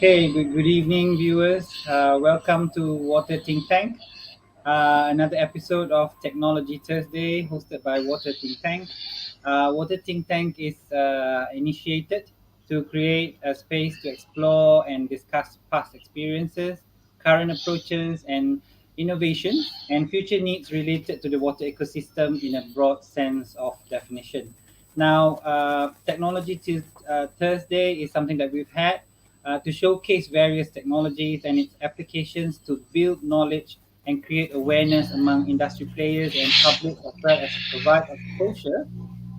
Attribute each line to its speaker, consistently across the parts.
Speaker 1: Okay, good evening, viewers. Welcome to Water Think Tank, another episode of Technology Thursday hosted by Water Think Tank. Water Think Tank is initiated to create a space to explore and discuss past experiences, current approaches, and innovations, and future needs related to the water ecosystem in a broad sense of definition. Now, Thursday is something that we've had to showcase various technologies and its applications to build knowledge and create awareness among industry players and public, as well as provide exposure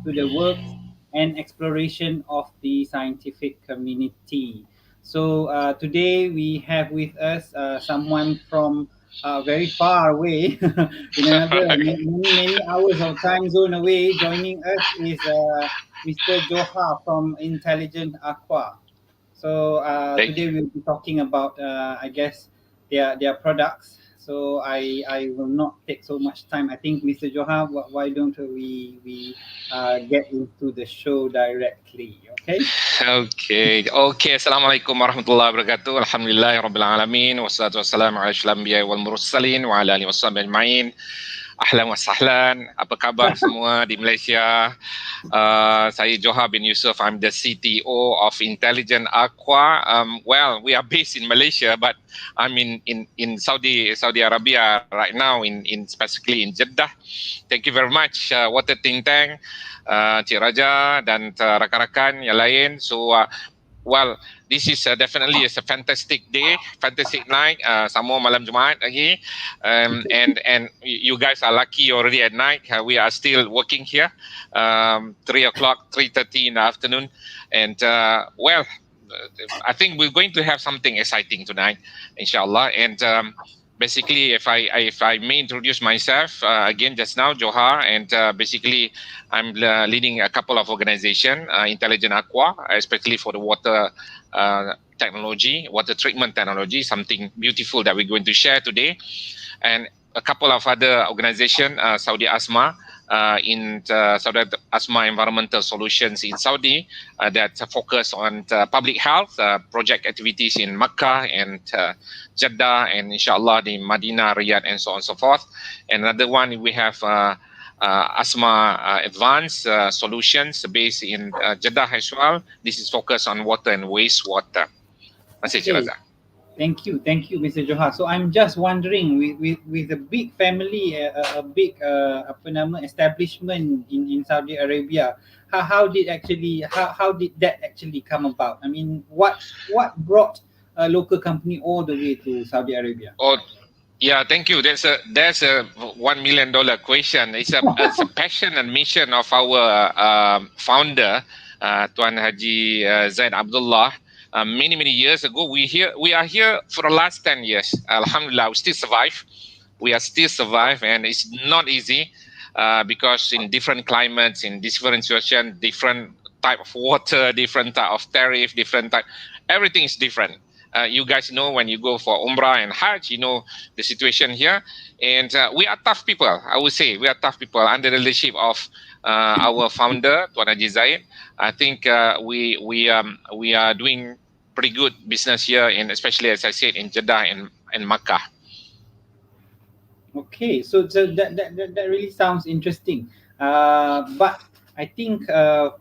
Speaker 1: to the works and exploration of the scientific community. So today we have with us someone from very far away, in another many hours of time zone away. Joining us is Mr. Johar from Intelligent Aqua. So
Speaker 2: Thank
Speaker 1: today we'll be talking about, I guess, their products. So I will not take so much time. I think, Mr. Johar, why don't we get into the show directly? Okay.
Speaker 2: Okay. Assalamualaikum warahmatullahi wabarakatuh. Alhamdulillahirabbil alamin wassalatu wassalamu ala asyrafil anbiya'i wal mursalin wa ala alihi washabihi ajma'in. Ahlan wa sahlan. Apa khabar semua di Malaysia? Saya Johar bin Yusof. I'm the CTO of Intelligent Aqua. Well, we are based in Malaysia, but I'm in Saudi Arabia right now, in specifically in Jeddah. Thank you very much, Water Think Tank, Cik Raja dan rakan-rakan yang lain. So, well, this is definitely a fantastic day, fantastic night. Sama malam Jumaat lagi, and you guys are lucky already at night. We are still working here, 3:30 in the afternoon, and well, I think we're going to have something exciting tonight, inshallah. And basically, if I may introduce myself again just now, Johar, and basically I'm leading a couple of organizations, Intelligent Aqua, especially for the water technology, water treatment technology, something beautiful that we're going to share today, and a couple of other organizations, Saudi Asma, in Saudi Asma Environmental Solutions in Saudi, that focus on public health project activities in Makkah and Jeddah, and inshallah the Madinah, Riyadh, and so on and so forth. And another one we have Asma Advanced Solutions based in Jeddah as well. This is focused on water and wastewater.
Speaker 1: Okay. Thank you, Mr. Johar. So I'm just wondering, with a big family, a big establishment in Saudi Arabia, how did that actually come about? I mean, what brought a local company all the way to Saudi Arabia?
Speaker 2: Oh, yeah, thank you. That's a $1 million question. It's a passion and mission of our founder, Tuan Haji Zaid Abdullah. Many years ago, we are here for the last 10 years. Alhamdulillah, we still survive. We are still survive, and it's not easy because in different climates, in different situations, different type of water, different type of tariff, different type, everything is different. You guys know when you go for Umrah and Hajj, you know the situation here. And we are tough people, I would say. We are tough people under the leadership of our founder, Tuan Haji Zaid. I think we are doing pretty good business here, and especially, as I said, in Jeddah and Makkah.
Speaker 1: Okay, so that really sounds interesting. But I think I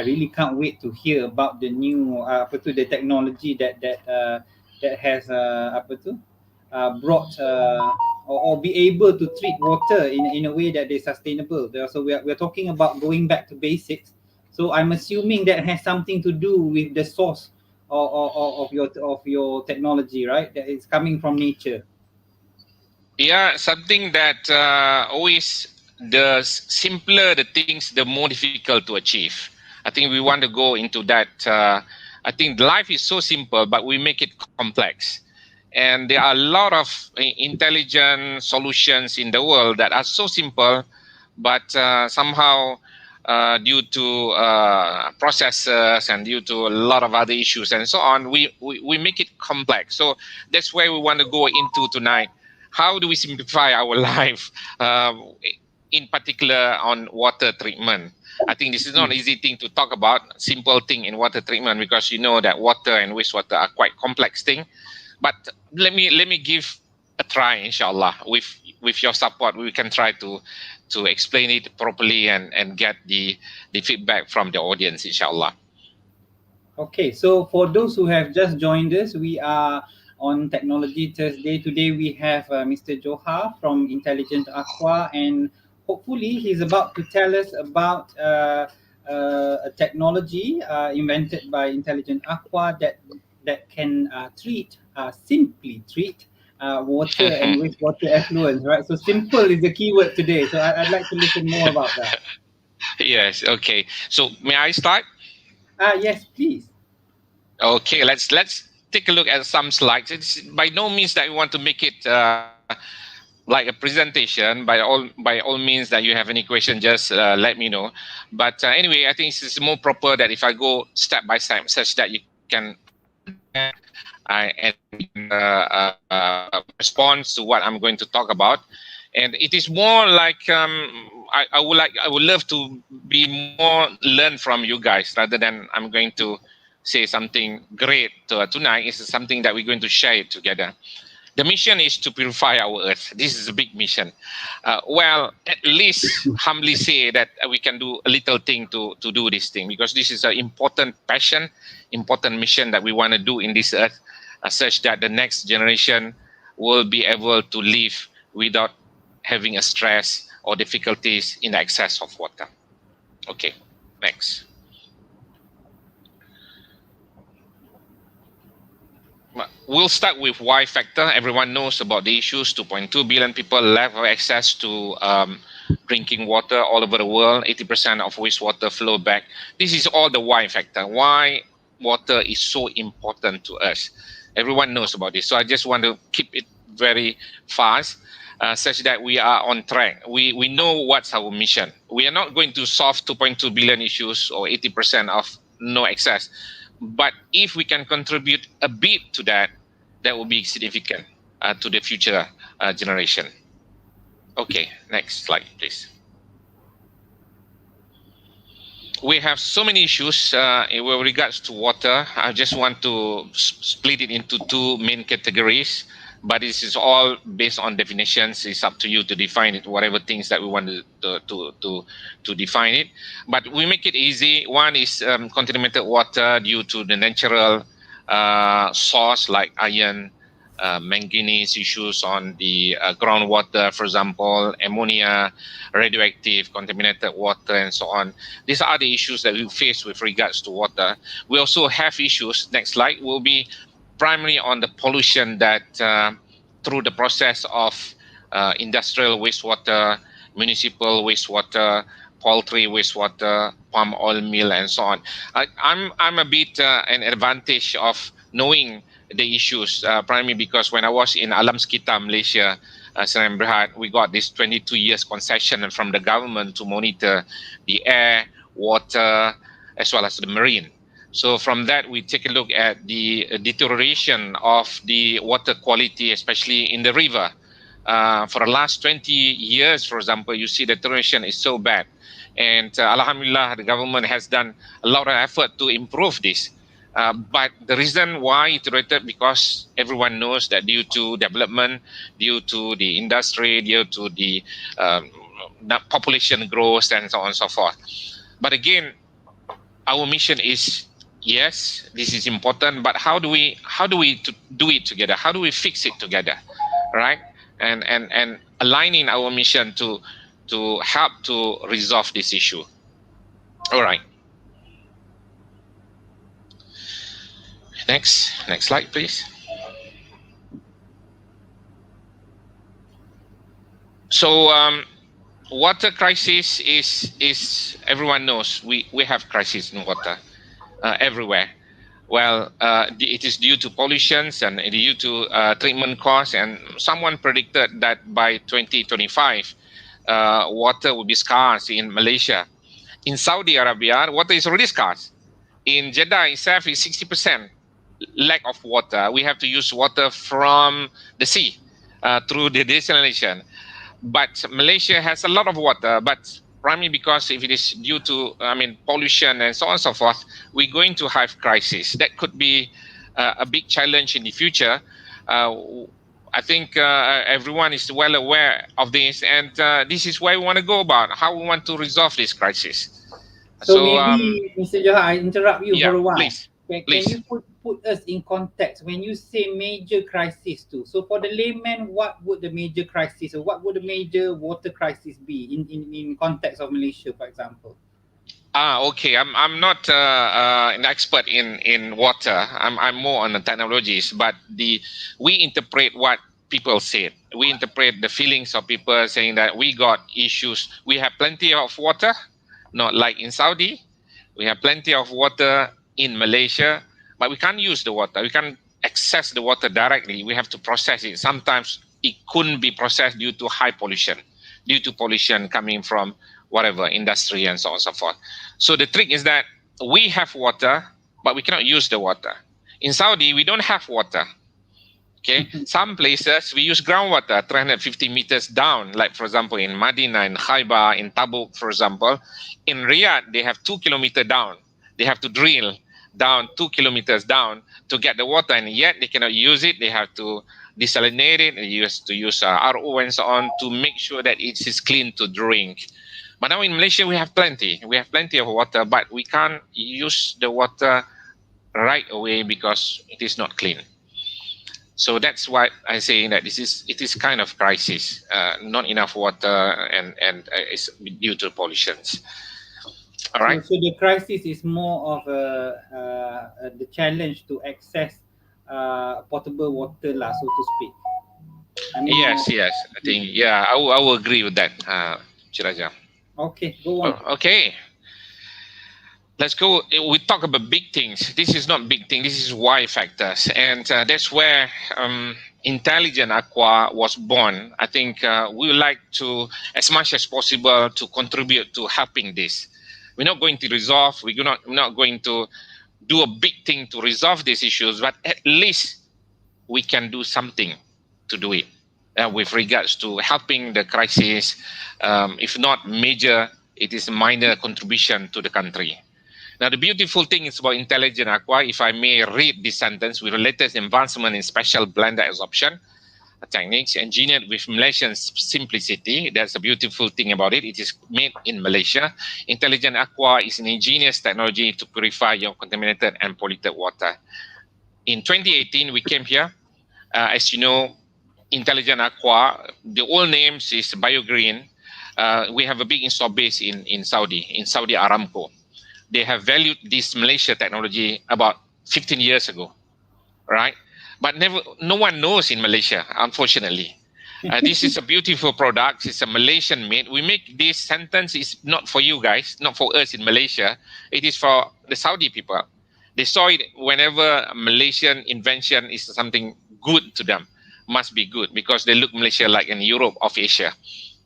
Speaker 1: really can't wait to hear about the new the technology that has brought or be able to treat water in a way that is sustainable. So we're talking about going back to basics. So I'm assuming that has something to do with the source of your technology, right? That is coming from nature.
Speaker 2: Yeah, something that always, the simpler the things, the more difficult to achieve. I think we want to go into that. I think life is so simple, but we make it complex. And there are a lot of intelligent solutions in the world that are so simple, but somehow due to processes and due to a lot of other issues and so on, we make it complex. So that's where we want to go into tonight. How do we simplify our life? in particular on water treatment. I think this is not an easy thing to talk about, simple thing in water treatment, because you know that water and wastewater are quite complex thing. But let me give a try, inshallah. With your support, we can try to explain it properly and get the feedback from the audience, inshallah.
Speaker 1: Okay, so for those who have just joined us, we are on Technology Thursday. Today we have Mr. Johar from Intelligent Aqua, and hopefully he's about to tell us about a technology invented by Intelligent Aqua that can simply treat water and wastewater effluents. Right, so simple is the key word today. So I'd like to listen more about that.
Speaker 2: Yes. Okay. So may I start?
Speaker 1: Yes, please.
Speaker 2: Okay. Let's take a look at some slides. It's by no means that we want to make it like a presentation. By all means, that you have any question, just let me know. But anyway, I think it's more proper that if I go step by step, such that you can understand and we can respond to what I'm going to talk about. And it is more like I would love to be more learn from you guys rather than I'm going to say something great tonight. It's something that we're going to share it together. The mission is to purify our earth. This is a big mission. Well, at least humbly say that we can do a little thing to do this thing, because this is an important passion, important mission that we want to do in this earth, such that the next generation will be able to live without having a stress or difficulties in the access of water. Okay, next. We'll start with Y factor. Everyone knows about the issues. 2.2 billion people lack access to drinking water all over the world. 80% of wastewater flow back. This is all the Y factor. Why water is so important to us. Everyone knows about this. So I just want to keep it very fast, such that we are on track. We know what's our mission. We are not going to solve 2.2 billion issues or 80% of no access. But if we can contribute a bit to that, that will be significant to the future generation. Okay, next slide, please. We have so many issues with regards to water. I just want to split it into two main categories, but this is all based on definitions. It's up to you to define it, whatever things that we want to define it. But we make it easy. One is contaminated water due to the natural source like iron, manganese issues on the groundwater, for example, ammonia, radioactive, contaminated water, and so on. These are the issues that we face with regards to water. We also have issues, next slide, will be primarily on the pollution that through the process of industrial wastewater, municipal wastewater, poultry wastewater, palm oil mill, and so on. I'm a bit an advantage of knowing the issues, primarily because when I was in Alam Sekitar, Malaysia, Sdn Bhd, we got this 22 years concession from the government to monitor the air, water, as well as the marine. So from that, we take a look at the deterioration of the water quality, especially in the river. For the last 20 years, for example, you see the deterioration is so bad. And Alhamdulillah, the government has done a lot of effort to improve this. But the reason why it deteriorated, because everyone knows that due to development, due to the industry, due to the population growth, and so on and so forth. But again, our mission is, yes, this is important, but how do we do it together? How do we fix it together, right? And aligning our mission to help to resolve this issue. All right. Next slide, please. So water crisis is everyone knows we have crisis in water everywhere. Well, it is due to pollutions and due to treatment costs, and someone predicted that by 2025 water will be scarce in Malaysia. In Saudi Arabia, water is already scarce. In Jeddah itself, is 60% lack of water. We have to use water from the sea through the desalination. But Malaysia has a lot of water, but primarily because if it is due to, pollution and so on and so forth, we're going to have crisis. That could be a big challenge in the future. Uh, I think everyone is well aware of this, and this is where we want to go about how we want to resolve this crisis.
Speaker 1: So
Speaker 2: So,
Speaker 1: maybe, Mr. Johar, I interrupt you
Speaker 2: yeah,
Speaker 1: for a while.
Speaker 2: please,
Speaker 1: Can
Speaker 2: please.
Speaker 1: you put us in context when you say major crisis too? So for the layman, what would the major crisis or what would the major water crisis be in context of Malaysia, for example?
Speaker 2: Okay. I'm not an expert in water. I'm more on the technologies, but we interpret what people said. We interpret the feelings of people saying that we got issues. We have plenty of water, not like in Saudi. We have plenty of water in Malaysia, but we can't use the water. We can't access the water directly. We have to process it. Sometimes it couldn't be processed due to high pollution, due to pollution coming from whatever industry and so on and so forth. So the trick is that we have water, but we cannot use the water. In Saudi, we don't have water. Okay, some places we use groundwater 350 meters down, like for example in Madinah, in Khaybar, in Tabuk, for example. In Riyadh, they have 2 kilometers down. They have to drill down 2 kilometers down to get the water, and yet they cannot use it. They have to desalinate it and use RO and so on to make sure that it is clean to drink. But now in Malaysia, we have plenty. We have plenty of water, but we can't use the water right away because it is not clean. So that's why I say that it is kind of crisis. Not enough water, and it's due to pollutions. All right.
Speaker 1: So the crisis is more of the challenge to access potable water lah, so to speak. I mean,
Speaker 2: Yes, yes. I think yeah, I will agree with that, Chiraja.
Speaker 1: okay, go on.
Speaker 2: Okay. Let's go. We talk about big things. This is not big thing. This is why factors, and that's where Intelligent Aqua was born. I think we would like to, as much as possible, to contribute to helping this. We're not going to resolve. We're not going to do a big thing to resolve these issues, but at least we can do something to do it with regards to helping the crisis. If not major, it is a minor contribution to the country. Now, the beautiful thing is about Intelligent Aqua, if I may read this sentence, with the latest advancement in special blender absorption techniques engineered with Malaysian simplicity. That's a beautiful thing about it. It is made in Malaysia. Intelligent Aqua is an ingenious technology to purify your contaminated and polluted water. In 2018, we came here. As you know, Intelligent Aqua, the old names is BioGreen. We have a big install base in Saudi Aramco. They have valued this Malaysia technology about 15 years ago, right? But no one knows in Malaysia, unfortunately. This is a beautiful product. It's a Malaysian made. We make this sentence is not for you guys, not for us in Malaysia. It is for the Saudi people. They saw it whenever Malaysian invention is something good to them, must be good because they look Malaysia like in Europe of Asia.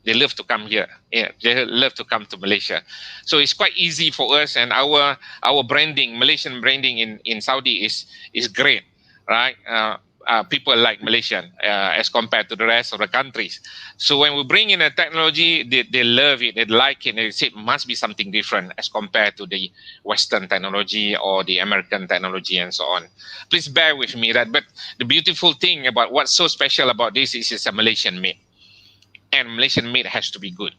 Speaker 2: They love to come here. Yeah, they love to come to Malaysia. So it's quite easy for us, and our branding, Malaysian branding in Saudi is great, right? People like Malaysian as compared to the rest of the countries. So when we bring in a technology, they love it, they like it, they say it must be something different as compared to the Western technology or the American technology and so on. Please bear with me that. But the beautiful thing about what's so special about this is it's a Malaysian made. And Malaysian made has to be good.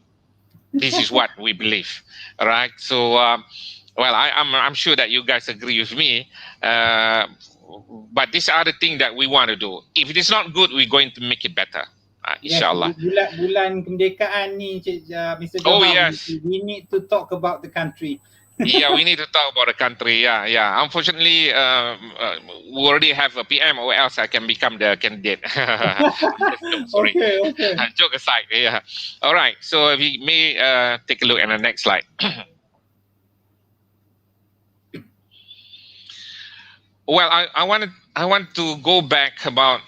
Speaker 2: This is what we believe, right? So, well, I'm sure that you guys agree with me. But these are the things that we want to do. If it is not good, we're going to make it better,
Speaker 1: Yes,
Speaker 2: inshallah.
Speaker 1: bulan kemerdekaan ni, Mr.
Speaker 2: Oh
Speaker 1: Johar,
Speaker 2: yes,
Speaker 1: we need to talk about the country.
Speaker 2: yeah, we need to talk about the country. Yeah. Unfortunately, we already have a PM, or else I can become the candidate. Just joke, sorry.
Speaker 1: Okay.
Speaker 2: Joke aside, yeah. All right. So if we may take a look at the next slide. Well, I want to go back about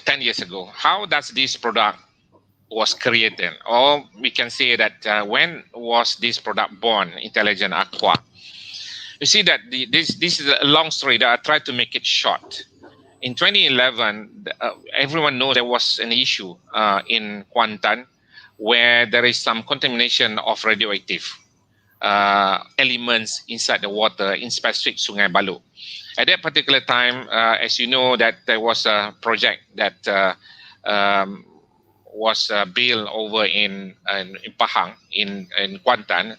Speaker 2: 10 years ago. How does this product was created? Or we can say that when was this product born, Intelligent Aqua? You see that this is a long story that I tried to make it short. In 2011, everyone knows there was an issue in Kuantan. where there is some contamination of radioactive elements inside the water in specific Sungai Balu. At that particular time, as you know, that there was a project that um, was built over in Pahang, in Kuantan,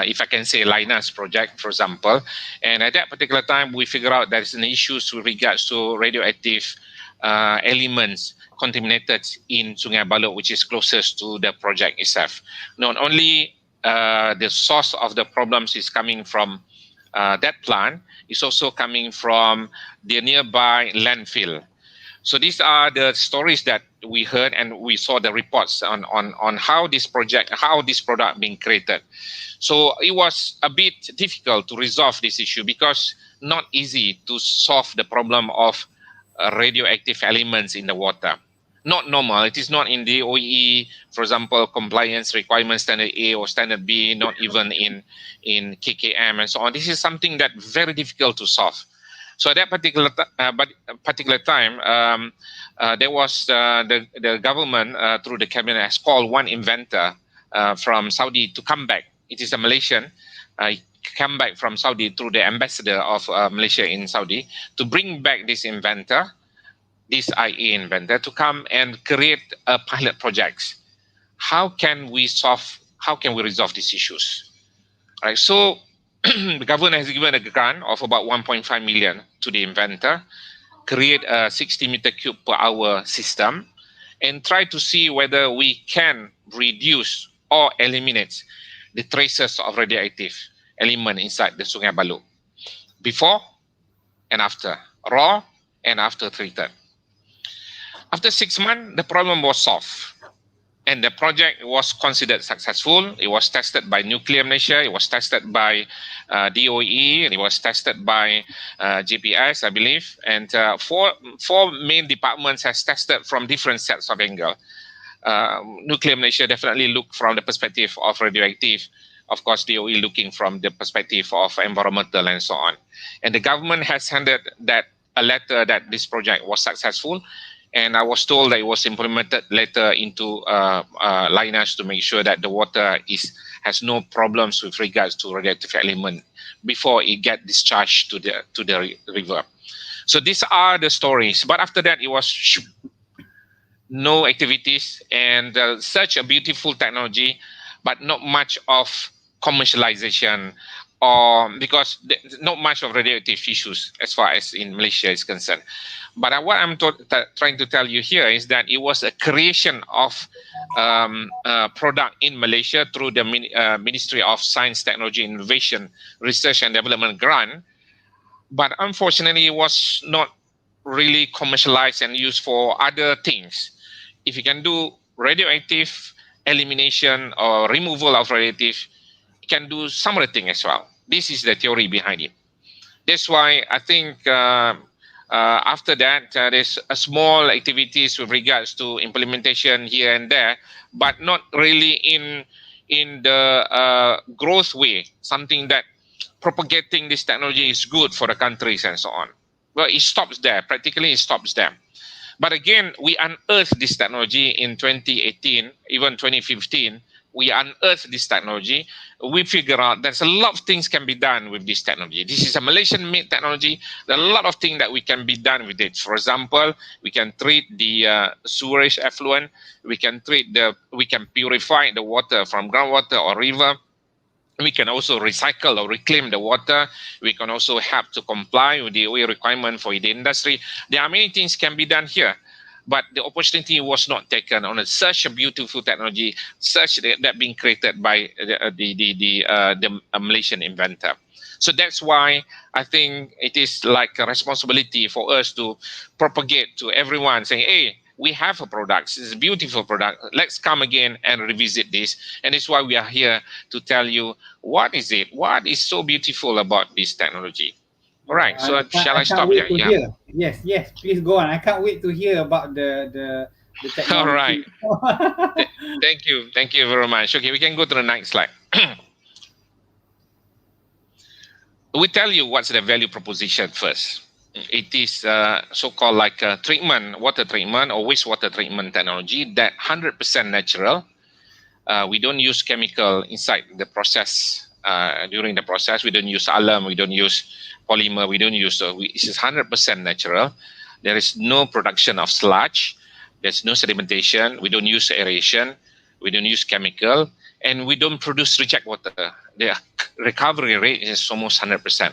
Speaker 2: if I can say Linus project, for example. And at that particular time, we figure out there is an issue with regards to radioactive elements contaminated in Sungai Balu, which is closest to the project itself. Not only the source of the problems is coming from that plant, it's also coming from the nearby landfill. So these are the stories that we heard, and we saw the reports on how this project, how this product being created. So it was a bit difficult to resolve this issue because not easy to solve the problem of radioactive elements in the water. Not normal. It is not in the OEE, for example, compliance requirement standard A or standard B, not even in KKM and so on. This is something that very difficult to solve. So at that particular time, there was the government through the cabinet has called one inventor from Saudi to come back. It is a Malaysian. Come back from Saudi through the ambassador of Malaysia in Saudi to bring back this inventor, this IA inventor, to come and create a pilot projects. How can we resolve these issues? All right. So the government has given a grant of about 1.5 million to the inventor, create a 60 meter cube per hour system, and try to see whether we can reduce or eliminate the traces of radioactive element inside the Sungai Balu before and after, raw and after treated. After 6 months, the problem was solved, and the project was considered successful. It was tested by Nuclear Malaysia, it was tested by DOE, and it was tested by GPS, I believe. And four main departments has tested from different sets of angle. Nuclear Malaysia definitely look from the perspective of radioactive. Of course, DOE looking from the perspective of environmental and so on. And the government has handed that a letter that this project was successful. And I was told that it was implemented later into Linus to make sure that the water has no problems with regards to radioactive element before it get discharged to the river. So these are the stories. But after that, it was no activities and such a beautiful technology, but not much of commercialization, or because not much of radioactive issues as far as in Malaysia is concerned. But what I'm trying to tell you here is that it was a creation of product in Malaysia through the Ministry of Science, Technology, Innovation, Research and Development grant. But unfortunately, it was not really commercialized and used for other things. If you can do radioactive elimination or removal of radioactive, you can do some other thing as well. This is the theory behind it. That's why I think after that, there's a small activities with regards to implementation here and there, but not really in the growth way, something that propagating this technology is good for the countries and so on. Well, it stops there. Practically, it stops there. But again, we unearthed this technology in 2018, even 2015. We unearthed this technology. We figure out there's a lot of things can be done with this technology. This is a Malaysian-made technology. There are a lot of things that we can be done with it. For example, we can treat the sewerage effluent. We can purify the water from groundwater or river. We can also recycle or reclaim the water. We can also help to comply with the OE requirement for the industry. There are many things can be done here, but the opportunity was not taken on such a beautiful technology, such that being created by the Malaysian inventor. So that's why I think it is like a responsibility for us to propagate to everyone, saying, hey, we have a product. It's a beautiful product. Let's come again and revisit this. And it's why we are here to tell you what is it? What is so beautiful about this technology? All right. So shall I stop here?
Speaker 1: Yeah. Hear. Yes. Please go on. I can't wait to hear about the technology.
Speaker 2: All right. Thank you very much. Okay, we can go to the next slide. We tell you what's the value proposition first. It is so-called like water treatment or wastewater treatment technology that 100% natural, We don't use chemical inside the process. During the process, we don't use alum, we don't use polymer, we don't use. This is 100% natural. There is no production of sludge. There's no sedimentation. We don't use aeration. We don't use chemical, and we don't produce reject water. The recovery rate is almost 100%.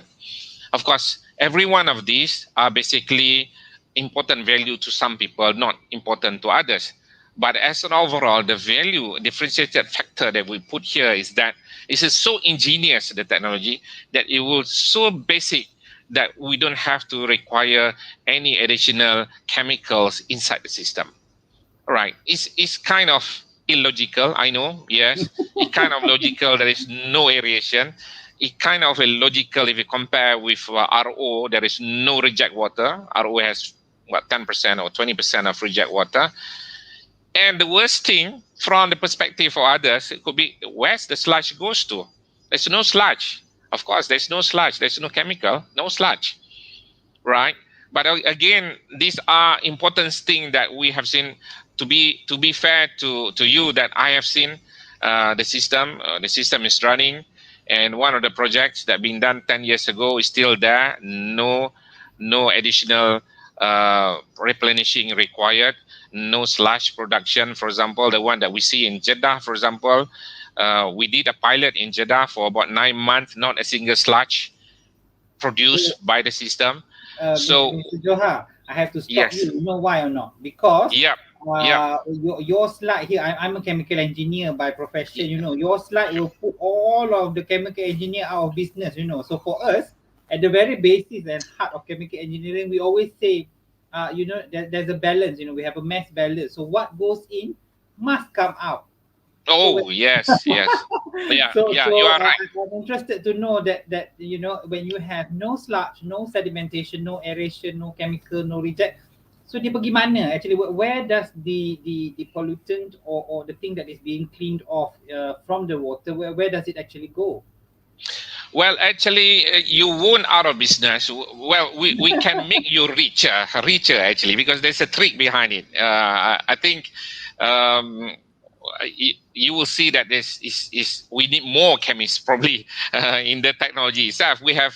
Speaker 2: Of course, every one of these are basically important value to some people, not important to others. But as an overall, the value differentiated factor that we put here is that it is so ingenious, the technology, that it will so basic that we don't have to require any additional chemicals inside the system. Right. It's kind of illogical, I know, yes. It's kind of logical, there is no aeration. It's kind of illogical if you compare with RO, there is no reject water. RO has, 10% or 20% of reject water. And the worst thing, from the perspective of others, it could be, where's the sludge goes to? There's no sludge. Of course, there's no sludge. There's no chemical, no sludge, right? But again, these are important things that we have seen. To be fair to you, that I have seen the system. The system is running, and one of the projects that been done 10 years ago is still there. No additional replenishing required. No sludge production. For example, the one that we see in Jeddah, for example, we did a pilot in Jeddah for about 9 months. Not a single sludge produced by the system. So
Speaker 1: Mr. Johar, I have to stop
Speaker 2: yes,
Speaker 1: you. You know why or not? Because
Speaker 2: yep, yep.
Speaker 1: your slide here, I'm a chemical engineer by profession. You know, your slide will put all of the chemical engineer out of business. You know, so for us, at the very basis and heart of chemical engineering, we always say, there's a balance. You know, we have a mass balance. So what goes in must come out. So
Speaker 2: Oh yes, yes. Yeah, yeah. You
Speaker 1: so
Speaker 2: are right.
Speaker 1: I'm interested to know that when you have no sludge, no sedimentation, no aeration, no chemical, no reject, so dia pergi mana actually? Where does the pollutant or the thing that is being cleaned off from the water? Where does it actually go?
Speaker 2: Well, actually, you won't out of business. Well, we can make you richer actually, because there's a trick behind it. I think you will see that this is we need more chemists probably in the technology itself. We have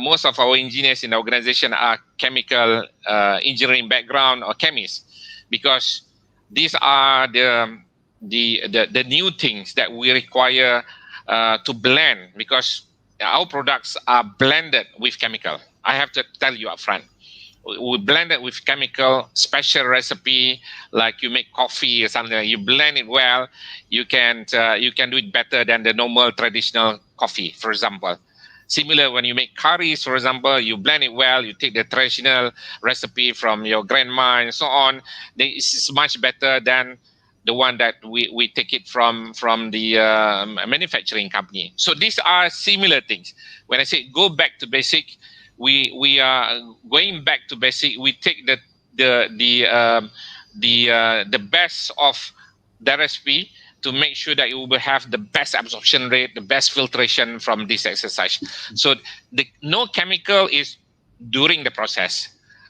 Speaker 2: most of our engineers in the organization are chemical engineering background or chemists, because these are the new things that we require to blend, because our products are blended with chemical. I have to tell you upfront. We blend it with chemical, special recipe, like you make coffee or something. You blend it well, you can do it better than the normal traditional coffee, for example. Similar when you make curries, for example, you blend it well, you take the traditional recipe from your grandma and so on. It's much better than the one that we take it from the manufacturing company. So these are similar things. When I say go back to basic, we are going back to basic. We take the best of the recipe to make sure that you will have the best absorption rate, the best filtration from this exercise. So no chemical is during the process.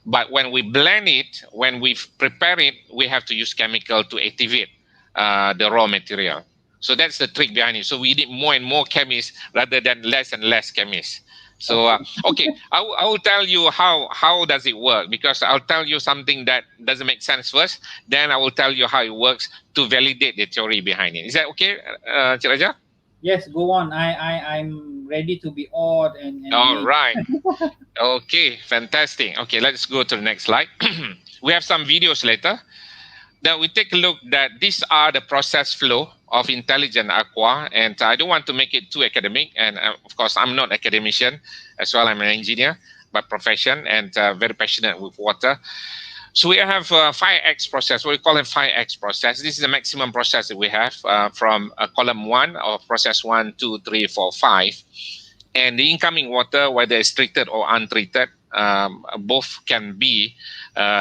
Speaker 2: But when we blend it, when we prepare it, we have to use chemical to activate the raw material. So that's the trick behind it. So we need more and more chemists rather than less and less chemists. So okay, I will tell you how does it work, because I'll tell you something that doesn't make sense first. Then I will tell you how it works to validate the theory behind it. Is that okay, Cik Raja?
Speaker 1: Yes, go on. I'm ready to be awed and
Speaker 2: All
Speaker 1: amazed.
Speaker 2: right. Okay, fantastic. Okay, let's go to the next slide. We have some videos later. Then we take a look that these are the process flow of intelligent aqua, and I don't want to make it too academic. And of course, I'm not an academician as well. I'm an engineer by profession and very passionate with water. So we have 5x process. What we call it 5x process. This is the maximum process that we have from column 1 or process 1, 2, 3, 4, 5. And the incoming water, whether it's treated or untreated, both can be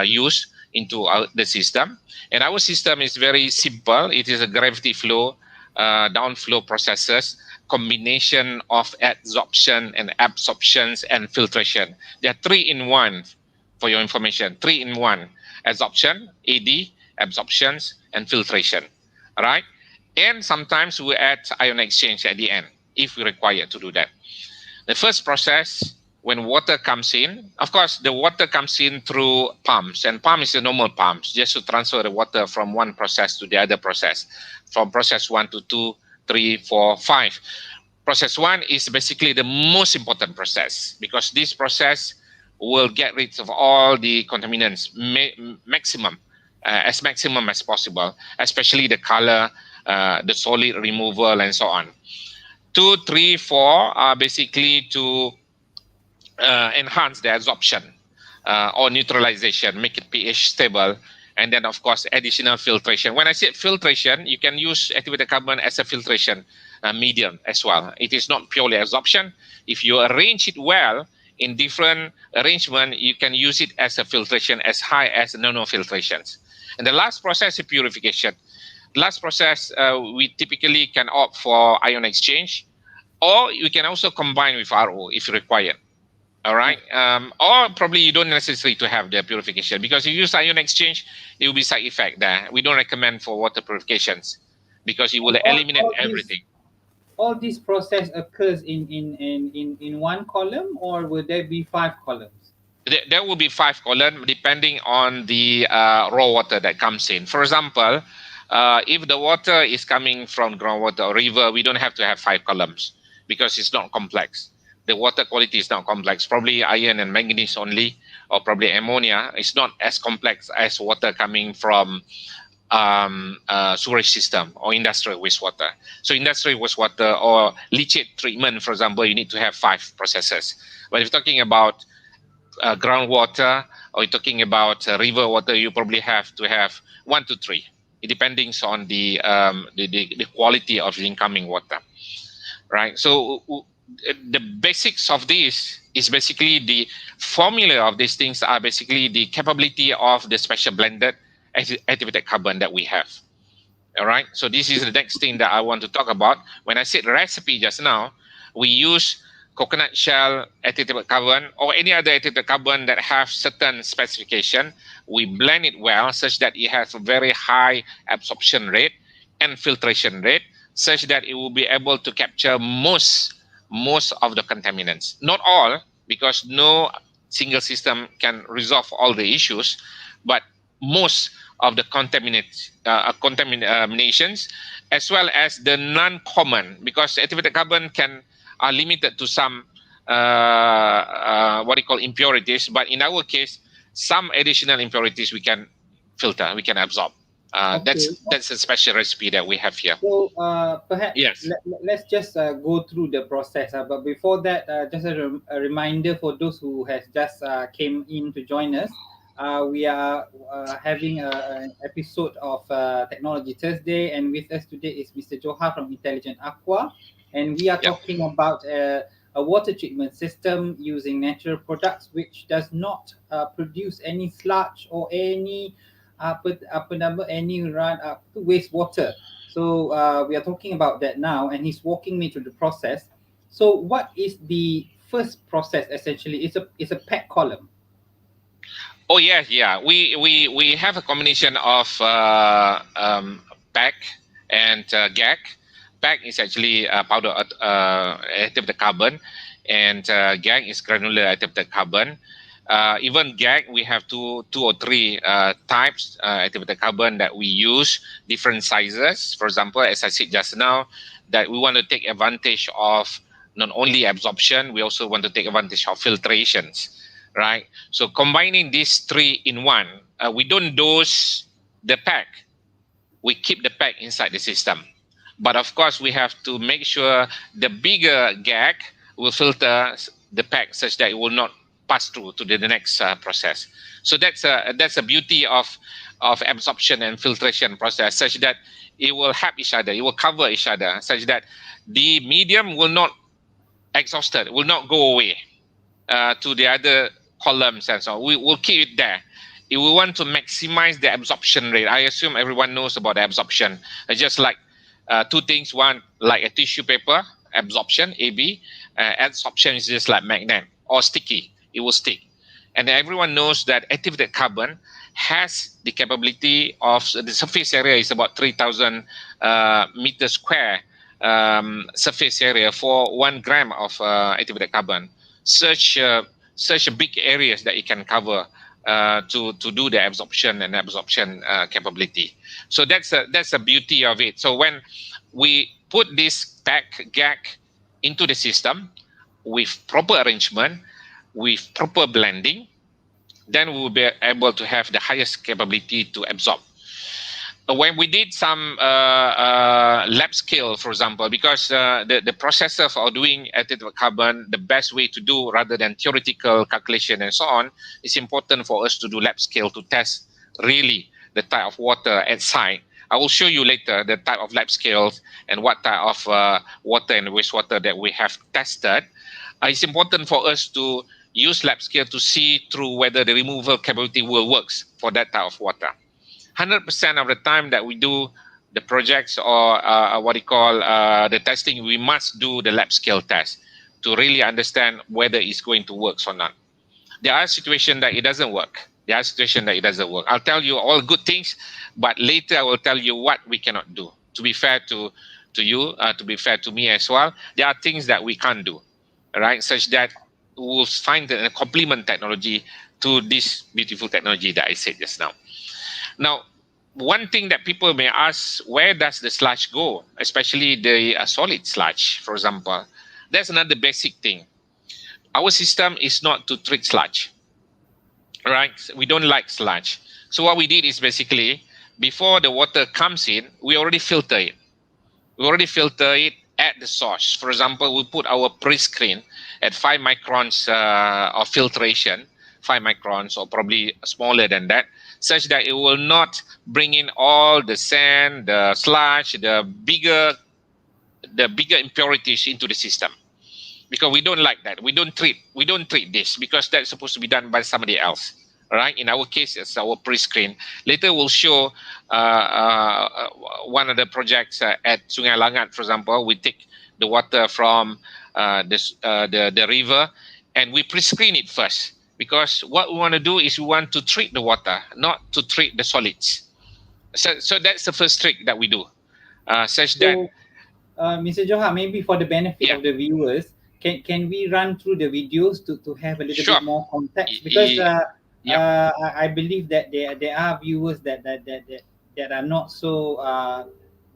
Speaker 2: used into the system. And our system is very simple. It is a gravity flow, downflow processes, combination of adsorption and absorptions and filtration. There are 3 in 1 for your information. 3 in 1: adsorption, AD, absorptions, and filtration. All right. And sometimes we add ion exchange at the end if we require to do that. The first process, when water comes in, of course, the water comes in through pumps, and pump is the normal pumps, just to transfer the water from one process to the other process, from process 1 to 2, 3, 4, 5. Process 1 is basically the most important process because this process will get rid of all the contaminants maximum as possible, especially the color, the solid removal, and so on. 2, 3, 4 are basically to enhance the absorption or neutralization, make it pH stable, and then of course additional filtration. When I say filtration, you can use activated carbon as a filtration medium as well. It is not purely absorption. If you arrange it well in different arrangement, you can use it as a filtration as high as nanofiltrations. And the last process is purification. Last process, we typically can opt for ion exchange, or you can also combine with RO if required. All right. Or probably you don't necessarily to have the purification because if you use ion exchange, it will be side effect there. We don't recommend for water purifications because it will
Speaker 1: And
Speaker 2: eliminate everything.
Speaker 1: all this process occurs in one column, or will there be 5 columns?
Speaker 2: There will be 5 columns depending on the raw water that comes in. For example, if the water is coming from groundwater or river, we don't have to have 5 columns because it's not complex. The water quality is not complex. Probably iron and manganese only, or probably ammonia. It's not as complex as water coming from sewage system or industrial wastewater. So industrial wastewater or leachate treatment, for example, you need to have 5 processes. But if you're talking about groundwater or you're talking about river water, you probably have to have 1 to 3. It depends on the quality of the incoming water, right? So the basics of this is basically the formula of these things are basically the capability of the special blended activated carbon that we have. All right. So this is the next thing that I want to talk about. When I said recipe just now, we use coconut shell activated carbon or any other activated carbon that have certain specification. We blend it well such that it has a very high absorption rate and filtration rate, such that it will be able to capture most of the contaminants. Not all, because no single system can resolve all the issues, but most of the contaminations, as well as the non-common, because activated carbon are limited to some what we call impurities, but in our case, some additional impurities we can filter, we can absorb.
Speaker 1: Okay.
Speaker 2: That's a special recipe that we have here.
Speaker 1: So perhaps
Speaker 2: Yes.
Speaker 1: let's just go through the process. But before that, just a reminder for those who has just came in to join us. We are having an episode of Technology Thursday, and with us today is Mr. Johar from Intelligent Aqua, and we are
Speaker 2: Yep.
Speaker 1: talking about a water treatment system using natural products which does not produce any sludge or any any run to wastewater. So we are talking about that now, and he's walking me through the process. So what is the first process essentially? It's a pack column.
Speaker 2: Oh yeah, yeah. We have a combination of PAC and GAC. PAC is actually powder activated carbon, and GAC is granular activated carbon. Even GAC, we have two or three types activated carbon that we use, different sizes. For example, as I said just now, that we want to take advantage of not only absorption, we also want to take advantage of filtrations, right? So combining these 3 in one, we don't dose the pack. We keep the pack inside the system. But of course, we have to make sure the bigger GAC will filter the pack such that it will not pass through to the next process. So that's a beauty of absorption and filtration process, such that it will help each other, it will cover each other, such that the medium will not exhausted, will not go away to the other columns and so on. We will keep it there. If we want to maximize the absorption rate, I assume everyone knows about the absorption. It's just like 2 things. One, like a tissue paper, absorption, AB. Adsorption is just like magnet or sticky. It will stick. And everyone knows that activated carbon has the capability of the surface area is about 3,000 meter square surface area for 1 gram of activated carbon. Such a big areas that it can cover to do the absorption and absorption capability. So that's the beauty of it. So when we put this pack GAC into the system with proper arrangement, with proper blending, then we will be able to have the highest capability to absorb. When we did some lab scale, for example, because the processor for doing activated carbon, the best way to do rather than theoretical calculation and so on, it's important for us to do lab scale to test really the type of water at site. I will show you later the type of lab scales and what type of water and wastewater that we have tested. It's important for us to use lab scale to see through whether the removal capability will works for that type of water. 100% of the time that we do the projects or what you call the testing, we must do the lab scale test to really understand whether it's going to work or not. There are situations that it doesn't work. There are situations that it doesn't work. I'll tell you all good things, but later I will tell you what we cannot do. To be fair to you, to be fair to me as well, there are things that we can't do, right? Such that we'll find a complement technology to this beautiful technology that I said just now. Now, one thing that people may ask, where does the sludge go, especially the solid sludge, for example? That's another basic thing. Our system is not to treat sludge, right? We don't like sludge. So what we did is basically, before the water comes in, we already filter it. We already filter it at the source. For example, we put our pre-screen at 5 microns of filtration, 5 microns or probably smaller than that, such that it will not bring in all the sand, the sludge, the bigger impurities into the system. Because we don't like that. We don't treat this because that's supposed to be done by somebody else. Right? In our case, it's our pre-screen. Later, we'll show one of the projects at Sungai Langat, for example. We take the water from the river and we pre-screen it first. Because what we want to do is we want to treat the water, not to treat the solids. So that's the first trick that we do. Such that,
Speaker 1: Mr. Johar, maybe for the benefit
Speaker 2: yeah,
Speaker 1: of the viewers, can we run through the videos to have a little
Speaker 2: sure.
Speaker 1: bit more context? Because
Speaker 2: Yeah.
Speaker 1: I believe that there are viewers that are not so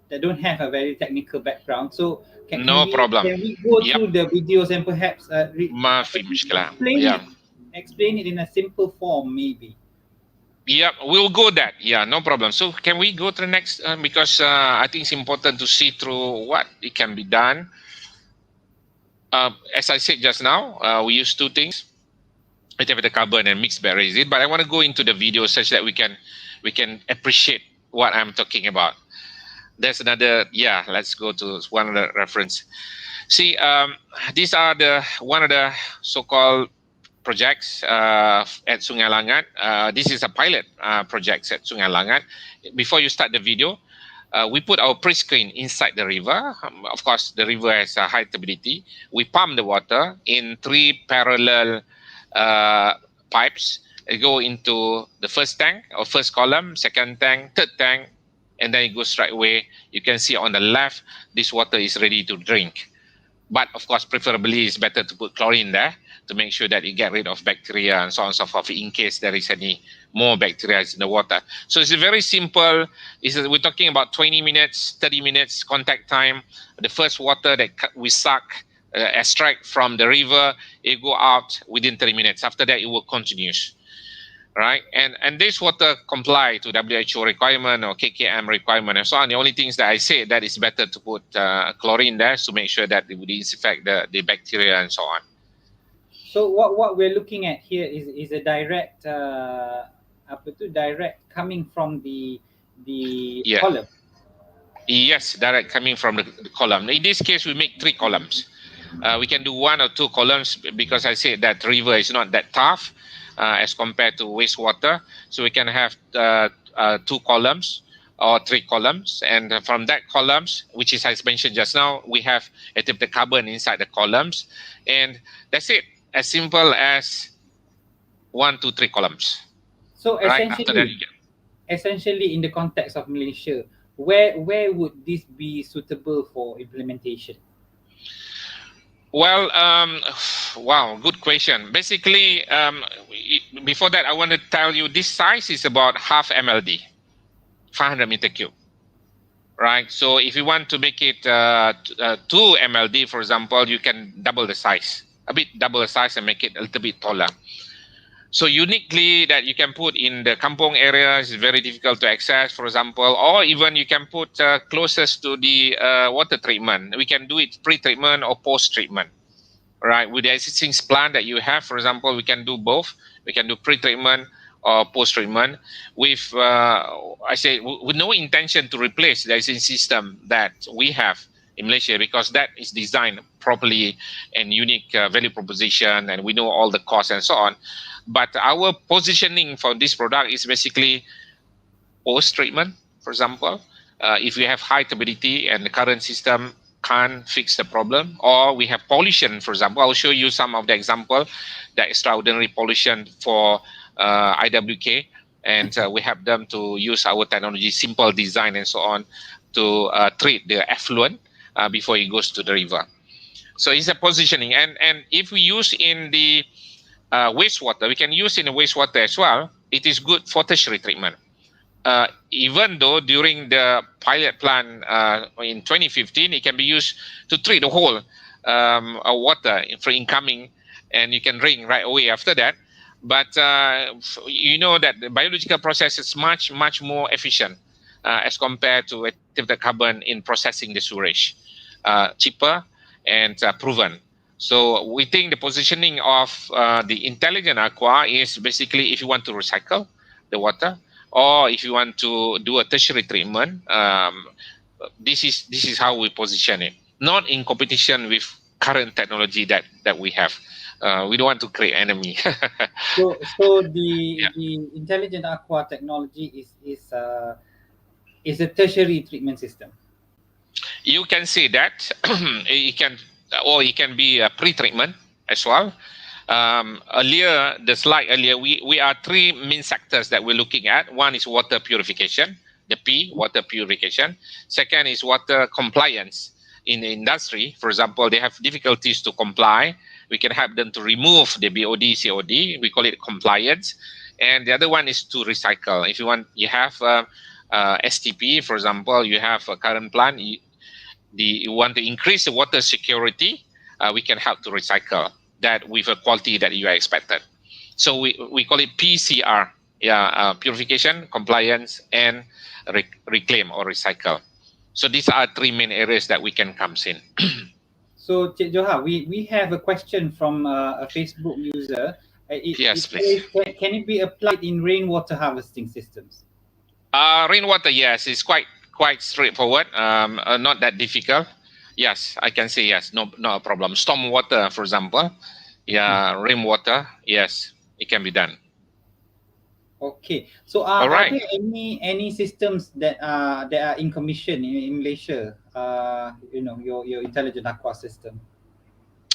Speaker 1: that don't have a very technical background. So
Speaker 2: No problem.
Speaker 1: can we go
Speaker 2: Yep.
Speaker 1: through the videos and perhaps
Speaker 2: ما في مشكلة. Yeah.
Speaker 1: explain it in a simple form, maybe?
Speaker 2: Yeah, we'll go that. Yeah, no problem. So can we go to the next? Because I think it's important to see through what it can be done. As I said just now, we use two things: activated carbon and mixed bag resin. But I want to go into the video such that we can appreciate what I'm talking about. There's another. Yeah, let's go to one of the reference. See, these are one of the so-called projects at Sungai Langat. This is a pilot project at Sungai Langat. Before you start the video, we put our pre-screen inside the river. Of course, the river has a high turbidity. We pump the water in 3 parallel pipes. It go into the first tank or first column, second tank, third tank, and then it goes straight away. You can see on the left, this water is ready to drink. But of course, preferably it's better to put chlorine there to make sure that you get rid of bacteria and so on and so forth in case there is any more bacteria in the water. So it's very simple. We're talking about 20 minutes, 30 minutes contact time. The first water that we suck, extract from the river, it go out within 30 minutes. After that, it will continue. Right, and this water comply to WHO requirement or KKM requirement and so on. The only things that I say that it's better to put chlorine there to make sure that it would disinfect the bacteria and so on.
Speaker 1: So what we're looking at here is a direct direct coming from the column.
Speaker 2: Yes, direct coming from the column. In this case, we make 3 columns. We can do 1 or 2 columns because I said that river is not that tough. As compared to wastewater, so we can have 2 columns or 3 columns, and from that columns, which is as mentioned just now, we have activated carbon inside the columns, and that's it. As simple as one, two, three columns.
Speaker 1: So
Speaker 2: Right after that, you get.
Speaker 1: essentially in the context of Malaysia, where would this be suitable for implementation?
Speaker 2: Well, wow, good question. Basically, before that, I want to tell you this size is about half MLD, 500 meter cube, right? So if you want to make it 2 MLD, for example, you can double the size, a bit double the size and make it a little bit taller. So uniquely that you can put in the kampong areas is very difficult to access, for example, or even you can put closest to the water treatment. We can do it pre-treatment or post-treatment, right? With the existing plant that you have, for example, we can do both. We can do pre-treatment or post-treatment with, I say, with no intention to replace the existing system that we have in Malaysia, because that is designed properly and unique value proposition, and we know all the costs and so on. But our positioning for this product is basically post-treatment, for example. If we have high turbidity and the current system can't fix the problem, or we have pollution, for example. I'll show you some of the example, the extraordinary pollution for IWK, and we have them to use our technology, simple design and so on, to treat the effluent before it goes to the river. So it's a positioning, and if we use in the wastewater, we can use in the wastewater as well. It is good for tertiary treatment. Even though during the pilot plant in 2015, it can be used to treat the whole water for incoming, and you can drink right away after that. But you know that the biological process is much more efficient as compared to active carbon in processing the sewage, cheaper and proven. So we think the positioning of the intelligent aqua is basically if you want to recycle the water, or if you want to do a tertiary treatment, this is how we position it. Not in competition with current technology that we have. We don't want to create enemy.
Speaker 1: So
Speaker 2: Yeah.
Speaker 1: the intelligent aqua technology is a tertiary treatment system.
Speaker 2: You can say that it can, or it can be a pre-treatment as well. Earlier, the slide earlier, we are three main sectors that we're looking at. One is water purification, the P, water purification. Second is water compliance. In the industry, for example, they have difficulties to comply. We can help them to remove the BOD, COD. We call it compliance. And the other one is to recycle. If you want, you have STP, for example, you have a current plant, you want to increase the water security, we can help to recycle that with a quality that you are expected. So we call it PCR, purification, compliance, and reclaim or recycle. So these are three main areas that we can come in.
Speaker 1: So Cik Joha, we have a question from a Facebook user.
Speaker 2: Yes,
Speaker 1: It
Speaker 2: please.
Speaker 1: says, can it be applied in rainwater harvesting systems?
Speaker 2: Rainwater, yes, it's quite straightforward. Not that difficult. Yes, I can say yes. No, not a problem. Stormwater, for example, rainwater, yes, it can be done.
Speaker 1: Okay. So
Speaker 2: All
Speaker 1: are
Speaker 2: right.
Speaker 1: there any systems that are in commission in Malaysia? Your intelligent aqua system.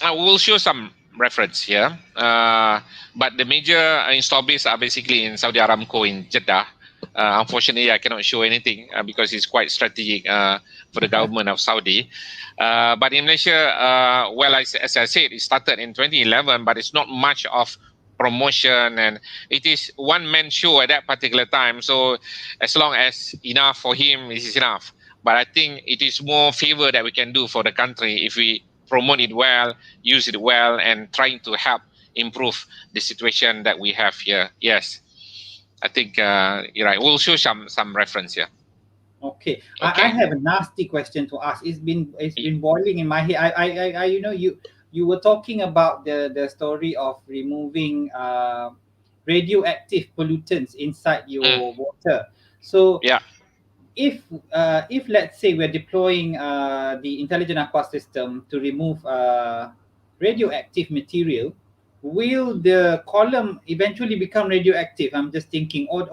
Speaker 2: We'll show some reference here, but the major install base are basically in Saudi Aramco in Jeddah. Unfortunately, I cannot show anything because it's quite strategic for the government of Saudi. But in Malaysia, well, as I said, it started in 2011, but it's not much of promotion, and it is one man show at that particular time. So as long as enough for him, it is enough. But I think it is more favor that we can do for the country if we promote it well, use it well, and trying to help improve the situation that we have here. Yes, I think you're right. We'll show some reference here.
Speaker 1: Okay. I
Speaker 2: Okay.
Speaker 1: have a nasty question to ask. It's been boiling in my head. You were talking about the story of removing radioactive pollutants inside
Speaker 2: Mm,
Speaker 1: your water. So
Speaker 2: yeah.
Speaker 1: if let's say we're deploying the intelligent aqua system to remove radioactive material, will the column eventually become radioactive? I'm just thinking, or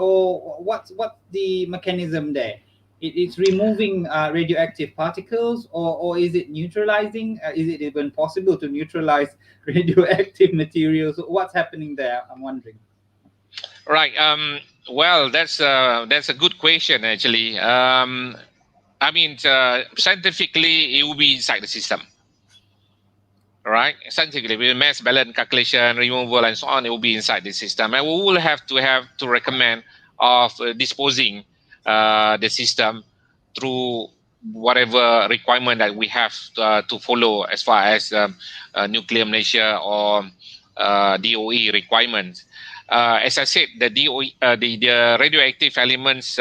Speaker 1: what's the mechanism there? It's removing radioactive particles, or is it neutralizing? Is it even possible to neutralize radioactive materials? What's happening there? I'm wondering.
Speaker 2: Right. Well, that's a good question actually. I mean, scientifically, it will be inside the system, right? Scientifically, with mass balance calculation, removal, and so on, it will be inside the system, and we will have to recommend of disposing the system through whatever requirement that we have to follow as far as nuclear Malaysia or DOE requirements. As I said, the DOE, the radioactive elements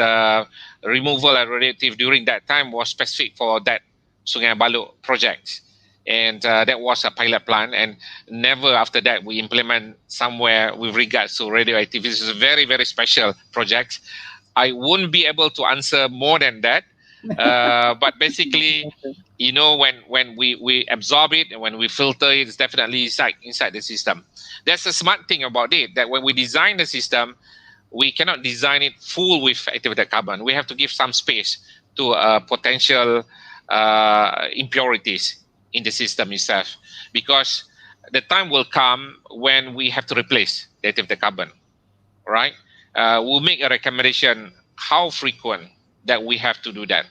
Speaker 2: removal and radioactive during that time was specific for that Sungai Balok project, and that was a pilot plan. And never after that we implement somewhere with regards to radioactive. This is a very very special project. I won't be able to answer more than that. But basically, you know, when we absorb it and when we filter it, it's definitely inside the system. That's the smart thing about it, that when we design the system, we cannot design it full with activated carbon. We have to give some space to potential impurities in the system itself, because the time will come when we have to replace the activated carbon, right? We'll make a recommendation how frequent that we have to do that.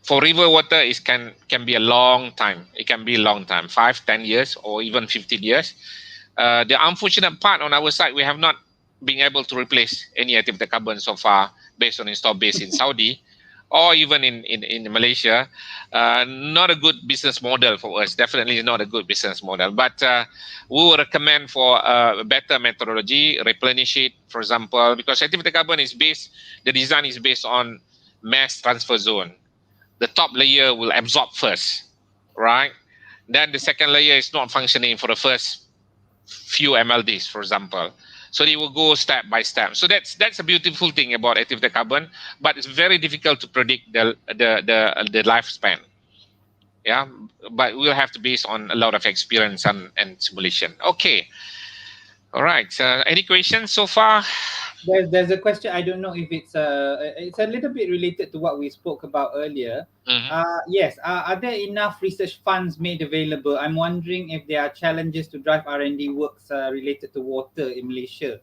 Speaker 2: For river water, it can be a long time. It can be a long time, 5, 10 years, or even 15 years. The unfortunate part on our side, we have not been able to replace any activated carbon so far based on install base in Saudi or even in Malaysia. Not a good business model for us. Definitely not a good business model. But we will recommend for a better methodology, replenish it, for example, because activated carbon is based, the design is based on mass transfer zone. The top layer will absorb first, right? Then the second layer is not functioning for the first few MLDs, for example. So they will go step by step. So that's a beautiful thing about activated carbon, but it's very difficult to predict the lifespan. Yeah, but we'll have to base on a lot of experience and simulation. Okay, all right. Any questions so far?
Speaker 1: There's a question. I don't know if it's a little bit related to what we spoke about earlier.
Speaker 2: Mhm.
Speaker 1: Yes. Are there enough research funds made available? I'm wondering if there are challenges to drive R&D works related to water in Malaysia.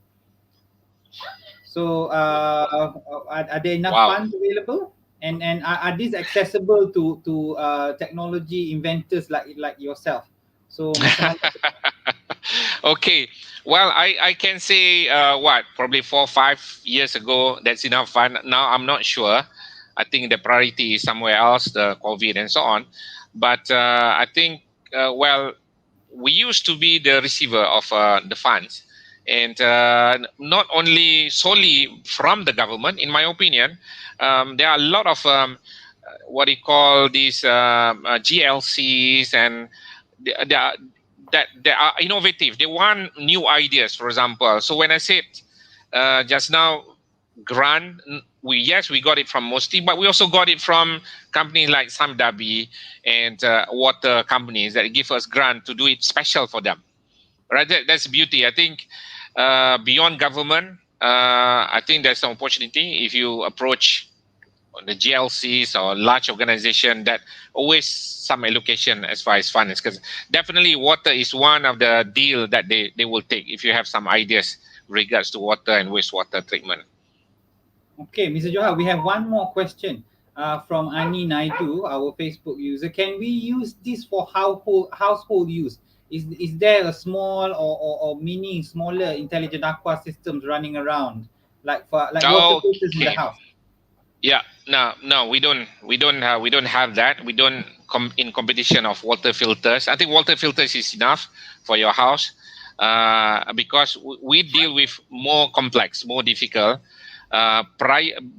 Speaker 1: So, are there enough
Speaker 2: Wow.
Speaker 1: funds available? And are these accessible to technology inventors like yourself? So, macam mana?
Speaker 2: Okay. Well, I can say what, probably 4 or 5 years ago that's enough fun. Now I'm not sure. I think the priority is somewhere else, the COVID and so on. But I think well, we used to be the receiver of the funds, and not only solely from the government. In my opinion, there are a lot of what you call these GLCs, and they are, that they are innovative. They want new ideas, for example. So when I said just now, grant, we got it from Mosti, but we also got it from companies like Samdabi and water companies that give us grant to do it special for them. Right, that's beauty. I think beyond government, I think there's an opportunity if you approach the GLCs or large organization, that always some allocation as far as funds, because definitely water is one of the deal that they will take if you have some ideas regards to water and wastewater treatment.
Speaker 1: Okay, Mr. Johar, we have one more question from Ani Naidu, our Facebook user. Can we use this for household use? Is there a small or mini smaller intelligent aqua systems running around like water filters in the
Speaker 2: Okay.
Speaker 1: house?
Speaker 2: Yeah. No, we don't have that. We don't in competition of water filters. I think water filters is enough for your house, because we deal with more complex, more difficult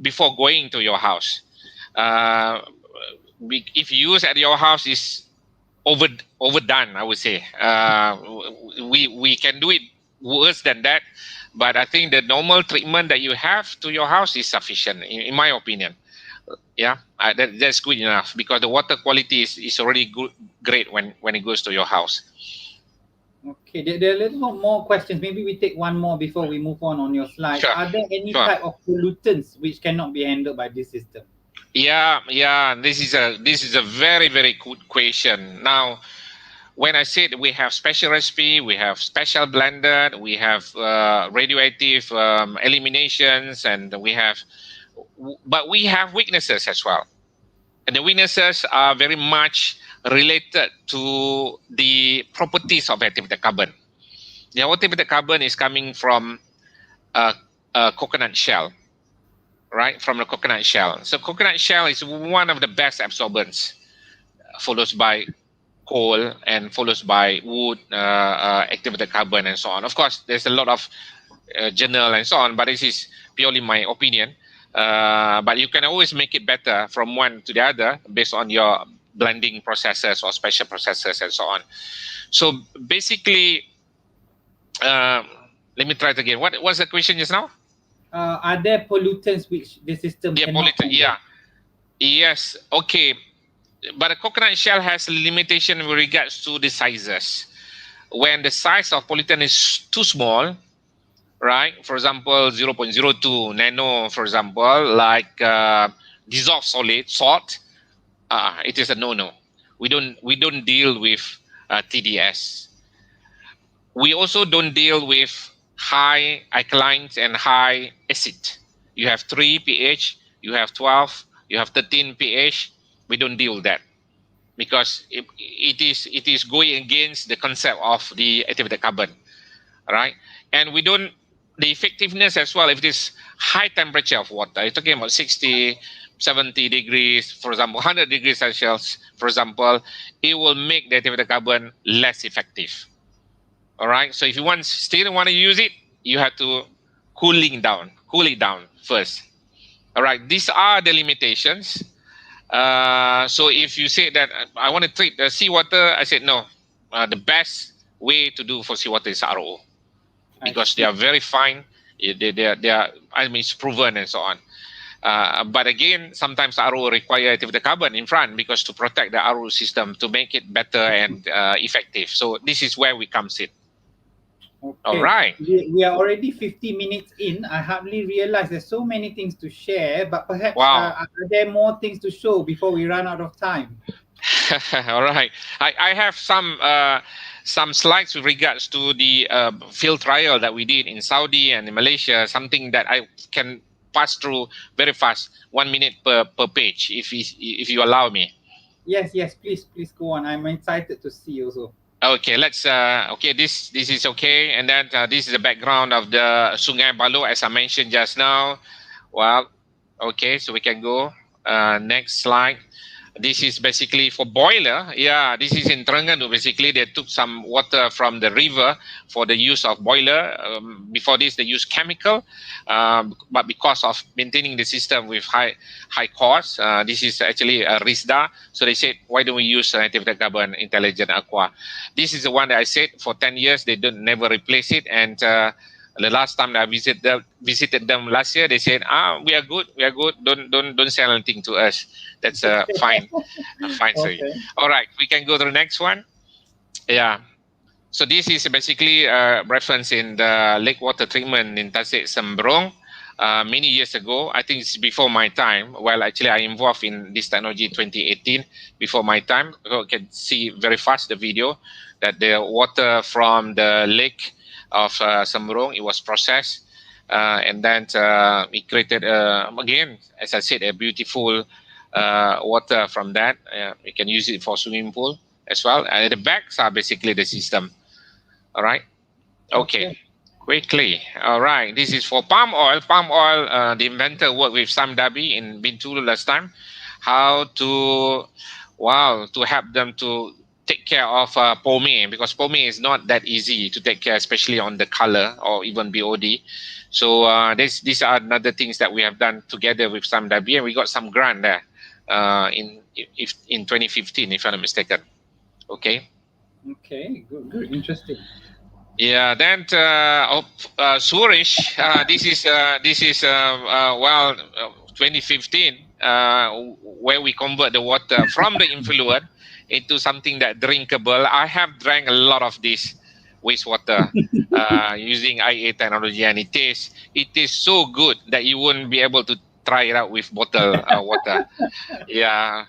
Speaker 2: before going to your house. Uh, if you use at your house is over overdone, I would say. We can do it worse than that, but I think the normal treatment that you have to your house is sufficient, in my opinion. Yeah, that's good enough, because the water quality is already good, great when it goes to your house.
Speaker 1: Okay, there are a little more questions. Maybe we take one more before we move on your slides.
Speaker 2: Sure,
Speaker 1: Are there any
Speaker 2: sure.
Speaker 1: type of pollutants which cannot be handled by this system?
Speaker 2: Yeah. This is a very very good question. Now, when I said we have special recipe, we have special blended, we have radioactive eliminations, and but we have weaknesses as well. And the weaknesses are very much related to the properties of activated carbon. The activated carbon is coming from a, a coconut shell, right? From the coconut shell. So coconut shell is one of the best absorbents, followed by coal and followed by wood, activated carbon, and so on. Of course, there's a lot of journal and so on, but this is purely my opinion. But you can always make it better from one to the other based on your blending processes or special processes and so on. So basically, um, let me try it again. What was the question just now?
Speaker 1: Are there pollutants which the system
Speaker 2: Yeah,
Speaker 1: cannot
Speaker 2: pollutant.
Speaker 1: handle?
Speaker 2: Yeah, yes. Okay, but a coconut shell has a limitation with regards to the sizes. When the size of pollutant is too small, right? For example, 0.02 nano, for example, like dissolved solid salt, it is a no-no. We don't deal with TDS. We also don't deal with high alkalines and high acid. You have 3 pH, you have 12, you have 13 pH. We don't deal with that because it is going against the concept of the activated carbon, right? And we don't the effectiveness as well. If it is high temperature of water, you're talking about 60, 70 degrees, for example, 100 degrees Celsius, for example, it will make the activated carbon less effective. All right. So if you still want to use it, you have to cool it down first. All right. These are the limitations. So if you say that I want to treat the seawater, I said no. The best way to do for seawater is RO
Speaker 1: I
Speaker 2: because they
Speaker 1: see.
Speaker 2: are very fine. They are. I mean, it's proven and so on. But again, sometimes RO require activated carbon in front because to protect the RO system to make it better and effective. So this is where we comes in. All
Speaker 1: Okay.
Speaker 2: right.
Speaker 1: We are already 50 minutes in. I hardly realize there's so many things to share, but perhaps
Speaker 2: Wow.
Speaker 1: are there more things to show before we run out of time?
Speaker 2: All right. I have some slides with regards to the field trial that we did in Saudi and in Malaysia. Something that I can pass through very fast, 1 minute per page, if you allow me.
Speaker 1: Yes, yes, please go on. I'm excited to see also.
Speaker 2: Okay, let's. Okay, this is okay, and then this is the background of the Sungai Balo as I mentioned just now. Well, okay, so we can go next slide. This is basically for boiler. Yeah, this is in Terengganu. Basically, they took some water from the river for the use of boiler. Before this, they used chemical, but because of maintaining the system with high cost, this is actually a RISDA. So they said, why don't we use activated carbon intelligent aqua? This is the one that I said for 10 years they don't never replace it, and the last time that I visited them last year, they said, we are good, don't sell anything to us. That's fine, fine, sorry.
Speaker 1: Okay.
Speaker 2: All right, we can go to the next one. Yeah. So this is basically a reference in the lake water treatment in Tasik Sembrong. Many years ago, I think it's before my time. Well, actually, I involved in this technology in 2018, before my time. You can see very fast the video that the water from the lake of Sembrong, it was processed. And then it created, again, as I said, a beautiful water from that. You can use it for swimming pool as well. The backs are basically the system. All right. Okay.
Speaker 1: Okay.
Speaker 2: Quickly. All right. This is for palm oil. Palm oil, the inventor worked with Sam Dabi in Bintulu last time. How to, to help them to take care of pomade, because pomade is not that easy to take care, especially on the color or even BOD. So these are another things that we have done together with Sam Dabi, and we got some grant there in 2015, if I'm not mistaken. Okay.
Speaker 1: Okay. Good. Interesting.
Speaker 2: Yeah, then Suresh, this is 2015, where we convert the water from the influent into something that drinkable. I have drank a lot of this wastewater using IA technology, and it is so good that you wouldn't be able to try it out with bottle water. Yeah.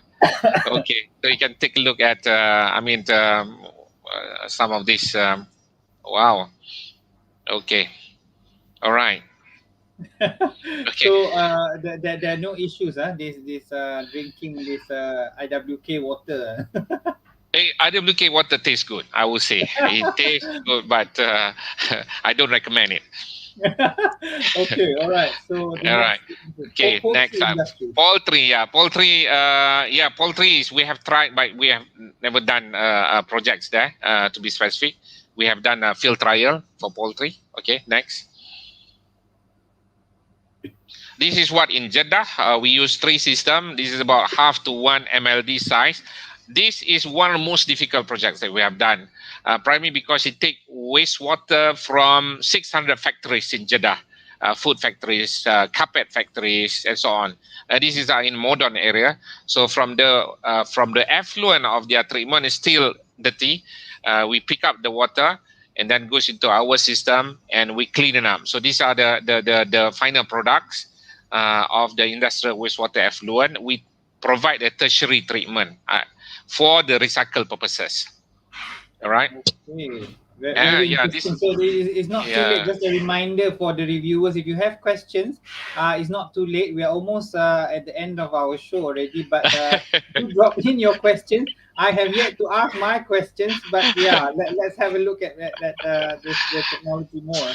Speaker 2: Okay, so you can take a look at. some of this. Wow. Okay. All right. Okay.
Speaker 1: So there are no issues, this drinking this IWK water.
Speaker 2: IWK water tastes good. I would say it tastes good, but I don't recommend it.
Speaker 1: Okay, all right. So the
Speaker 2: All right.
Speaker 1: next
Speaker 2: Okay. Next
Speaker 1: poultry
Speaker 2: up,
Speaker 1: industry.
Speaker 2: poultry. Yeah, poultry. Yeah, poultry is we have tried, but we have never done projects there. To be specific, we have done a field trial for poultry. Okay. Next. This is what in Jeddah we use three system. This is about half to 1 MLD size. This is one of the most difficult projects that we have done, primarily because it takes wastewater from 600 factories in Jeddah, food factories, carpet factories, and so on. This is in modern area. So from the effluent of their treatment is still dirty. We pick up the water and then goes into our system and we clean it up. So these are the final products of the industrial wastewater effluent. We provide a tertiary treatment for the recycle purposes. All right.
Speaker 1: Okay, very
Speaker 2: Yeah.
Speaker 1: interesting. So it's not too late.
Speaker 2: Yeah.
Speaker 1: Just a reminder for the reviewers: if you have questions, it's not too late. We are almost at the end of our show already. But do drop in your questions. I have yet to ask my questions, but yeah, let's have a look at this the technology more.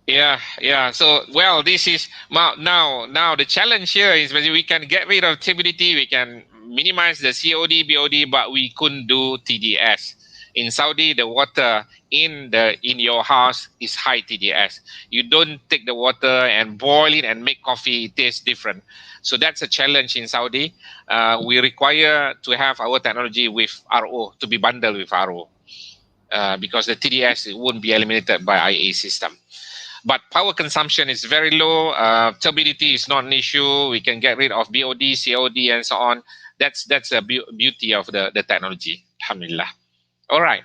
Speaker 2: Yeah. So, well, this is now the challenge here is whether we can get rid of turbidity, we can minimize the COD, BOD, but we couldn't do TDS. In Saudi, the water in your house is high TDS. You don't take the water and boil it and make coffee; it tastes different. So that's a challenge in Saudi. We require to have our technology with RO to be bundled with RO because the TDS won't be eliminated by IA system. But power consumption is very low. Turbidity is not an issue. We can get rid of BOD, COD, and so on. That's a beauty of the technology. Alhamdulillah. All right.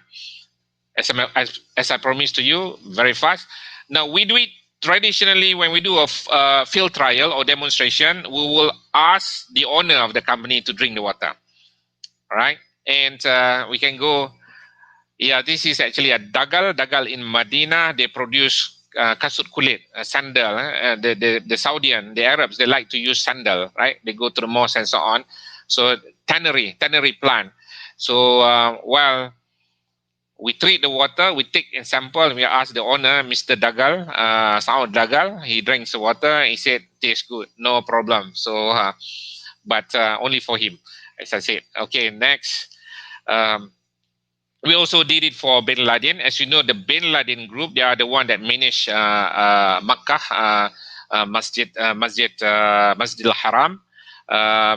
Speaker 2: As I promised to you, very fast. Now we do it traditionally when we do a field trial or demonstration. We will ask the owner of the company to drink the water. All right, and we can go. Yeah, this is actually a dagal. Dagal in Medina, they produce kasut kulit, sandal. The Saudian, the Arabs, they like to use sandal, right? They go to the mosque and so on. So tannery plant. So while we treat the water, we take a sample, we ask the owner, Mr. Dagal, Saud Dagal, he drinks the water, he said, tastes good, no problem. So, but only for him, as I said. Okay, next. We also did it for Bin Laden. As you know, the Bin Laden group, they are the one that manage Makkah, Masjid al-Haram,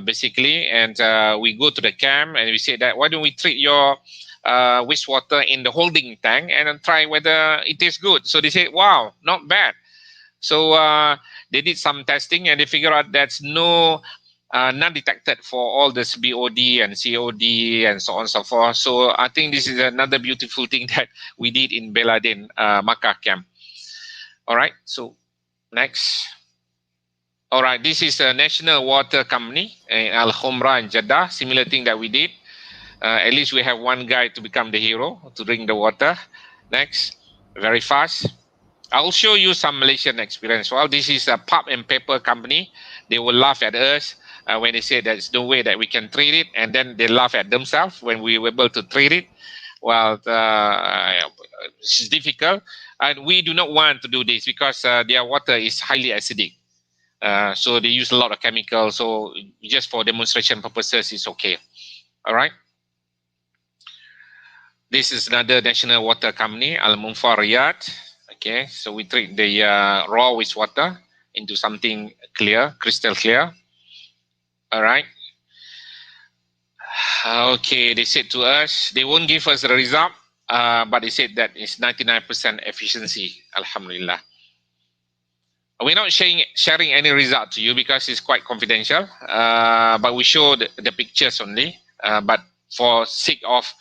Speaker 2: basically. And we go to the camp and we say that, why don't we treat your wastewater in the holding tank and then try whether it is good. So they say, wow, not bad. So they did some testing and they figure out that's none detected for all this BOD and COD and so on and so forth. So I think this is another beautiful thing that we did in Beladin, Makkah camp. All right, so next. All right, this is a national water company in Al Khumra in Jeddah. Similar thing that we did. At least we have one guy to become the hero to drink the water. Next, very fast. I'll show you some Malaysian experience. Well, this is a pulp and paper company. They will laugh at us when they say there's no way that we can treat it, and then they laugh at themselves when we were able to treat it. Well, it's difficult, and we do not want to do this because their water is highly acidic. So they use a lot of chemicals. So just for demonstration purposes, it's okay. All right. This is another national water company, Al Munfar Riyadh. Okay, so we treat the raw wastewater into something clear, crystal clear. All right. Okay, they said to us, they won't give us the result, but they said that it's 99% efficiency. Alhamdulillah. We're not sharing any result to you because it's quite confidential, but we show the pictures only. But for sake of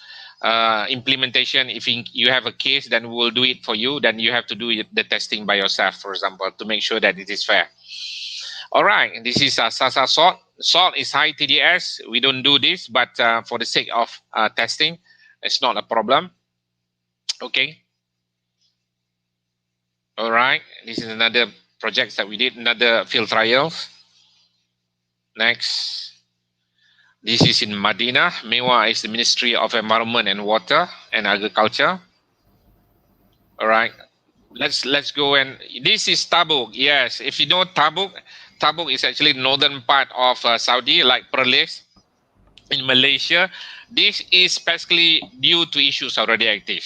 Speaker 2: implementation, if you have a case, then we will do it for you. Then you have to do the testing by yourself, for example, to make sure that it is fair. All right, this is Sasa salt. Salt is high TDS. We don't do this, but for the sake of testing, it's not a problem. Okay. All right. This is another project that we did, another field trials. Next. This is in Madinah. Mewa is the Ministry of Environment and Water and Agriculture. All right. Let's go, and this is Tabuk. Yes, if you know Tabuk, Tabuk is actually northern part of Saudi, like Perlis in Malaysia. This is basically due to issues of radioactive.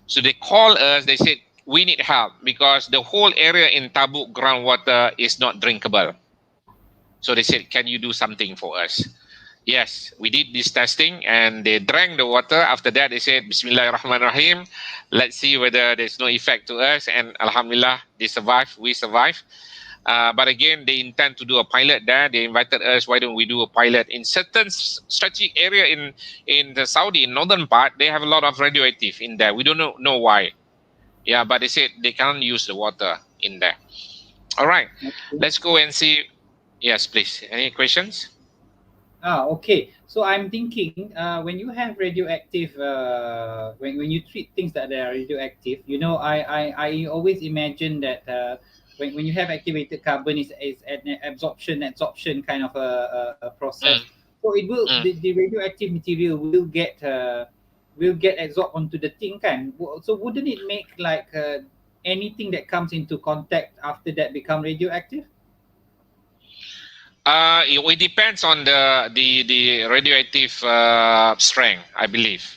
Speaker 2: So they call us. They said we need help because the whole area in Tabuk groundwater is not drinkable. So they said, can you do something for us? Yes, we did this testing and they drank the water. After that, they said, Bismillahirrahmanirrahim. Let's see whether there's no effect to us. And Alhamdulillah, they survived. We survived. But again, they intend to do a pilot there. They invited us. Why don't we do a pilot in certain strategic area in the Saudi in northern part? They have a lot of radioactive in there. We don't know why. Yeah, but they said they can't use the water in there. All right,
Speaker 1: Okay.
Speaker 2: let's go and see. Yes, please. Any questions?
Speaker 1: Okay. So I'm thinking, when you have radioactive, when you treat things that are radioactive, I always imagine that when you have activated carbon is an absorption kind of a process.
Speaker 2: Mm,
Speaker 1: So it will
Speaker 2: mm.
Speaker 1: the radioactive material will get absorbed onto the thing, kan? So wouldn't it make like anything that comes into contact after that become radioactive?
Speaker 2: It depends on the radioactive strength, I believe.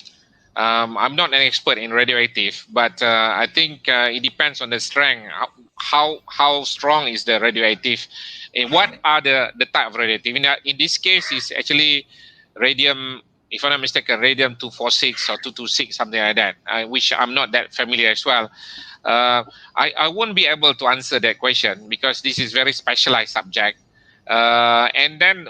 Speaker 2: I'm not an expert in radioactive, but I think it depends on the strength. How strong is the radioactive, and what are the type of radioactive? In this case, it's actually radium. If I'm not mistaken, radium 246 or 226, something like that, which I'm not that familiar as well. I won't be able to answer that question because this is very specialized subject. And then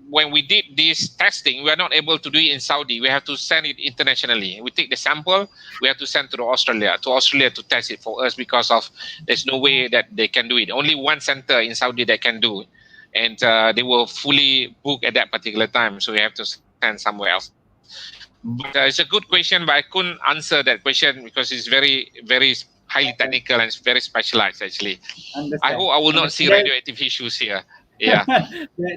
Speaker 2: when we did this testing, we are not able to do it in Saudi. We have to send it internationally. We take the sample, we have to send to Australia to test it for us because of there's no way that they can do it. Only one center in Saudi that can do, and they were fully booked at that particular time, so we have to send somewhere else. But it's a good question, but I couldn't answer that question because it's very highly technical and it's very specialized actually. I hope I
Speaker 1: Understand.
Speaker 2: will not see
Speaker 1: Understand.
Speaker 2: radioactive issues here. Yeah.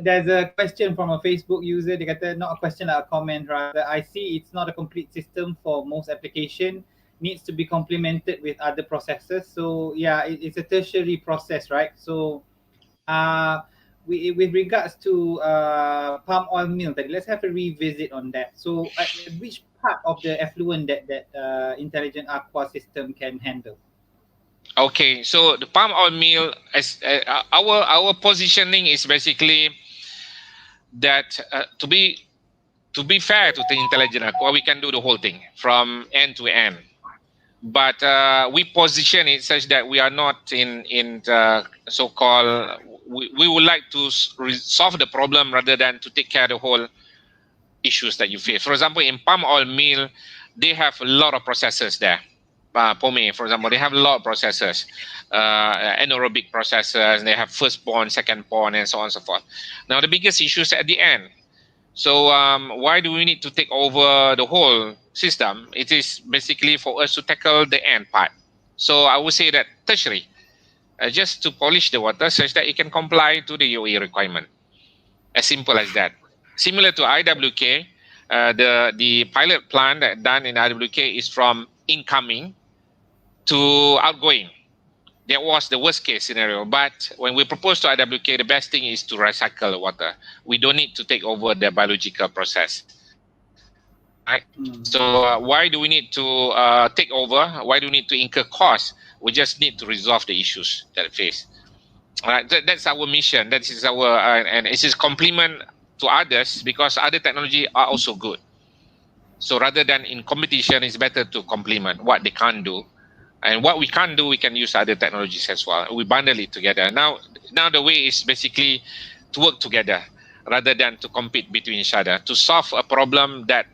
Speaker 1: There's a question from a Facebook user. They kata, not a question, like a comment rather. I see it's not a complete system for most application. Needs to be complemented with other processes. So yeah, it's a tertiary process, right? So uh, with regards to palm oil mill, let's have a revisit on that. So at which part of the effluent that intelligent aqua system can handle?
Speaker 2: Okay, so the palm oil mill, as our positioning is basically that to be fair to the intelligent aqua, we can do the whole thing from end to end. But we position it such that we are not in the so-called. We would like to solve the problem rather than to take care of the whole issues that you face. For example, in palm oil mill, they have a lot of processes there. Pome, for example, they have a lot of processes, anaerobic processes. They have first bond, second bond, and so on and so forth. Now, the biggest issue is at the end. So, why do we need to take over the whole system? It is basically for us to tackle the end part. So, I would say that tertiary, just to polish the water such that it can comply to the UAE requirement. As simple as that. Similar to IWK, the pilot plan that done in IWK is from incoming to outgoing. That was the worst case scenario. But when we propose to IWK, the best thing is to recycle the water. We don't need to take over the biological process. All right. So
Speaker 1: Hmm.
Speaker 2: why do we need to take over? Why do we need to incur costs? We just need to resolve the issues that we face. All right. That's our mission. That is our and it is complement to others because other technology are also good. So rather than in competition, it's better to complement what they can't do, and what we can't do, we can use other technologies as well. We bundle it together. Now the way is basically to work together rather than to compete between each other to solve a problem that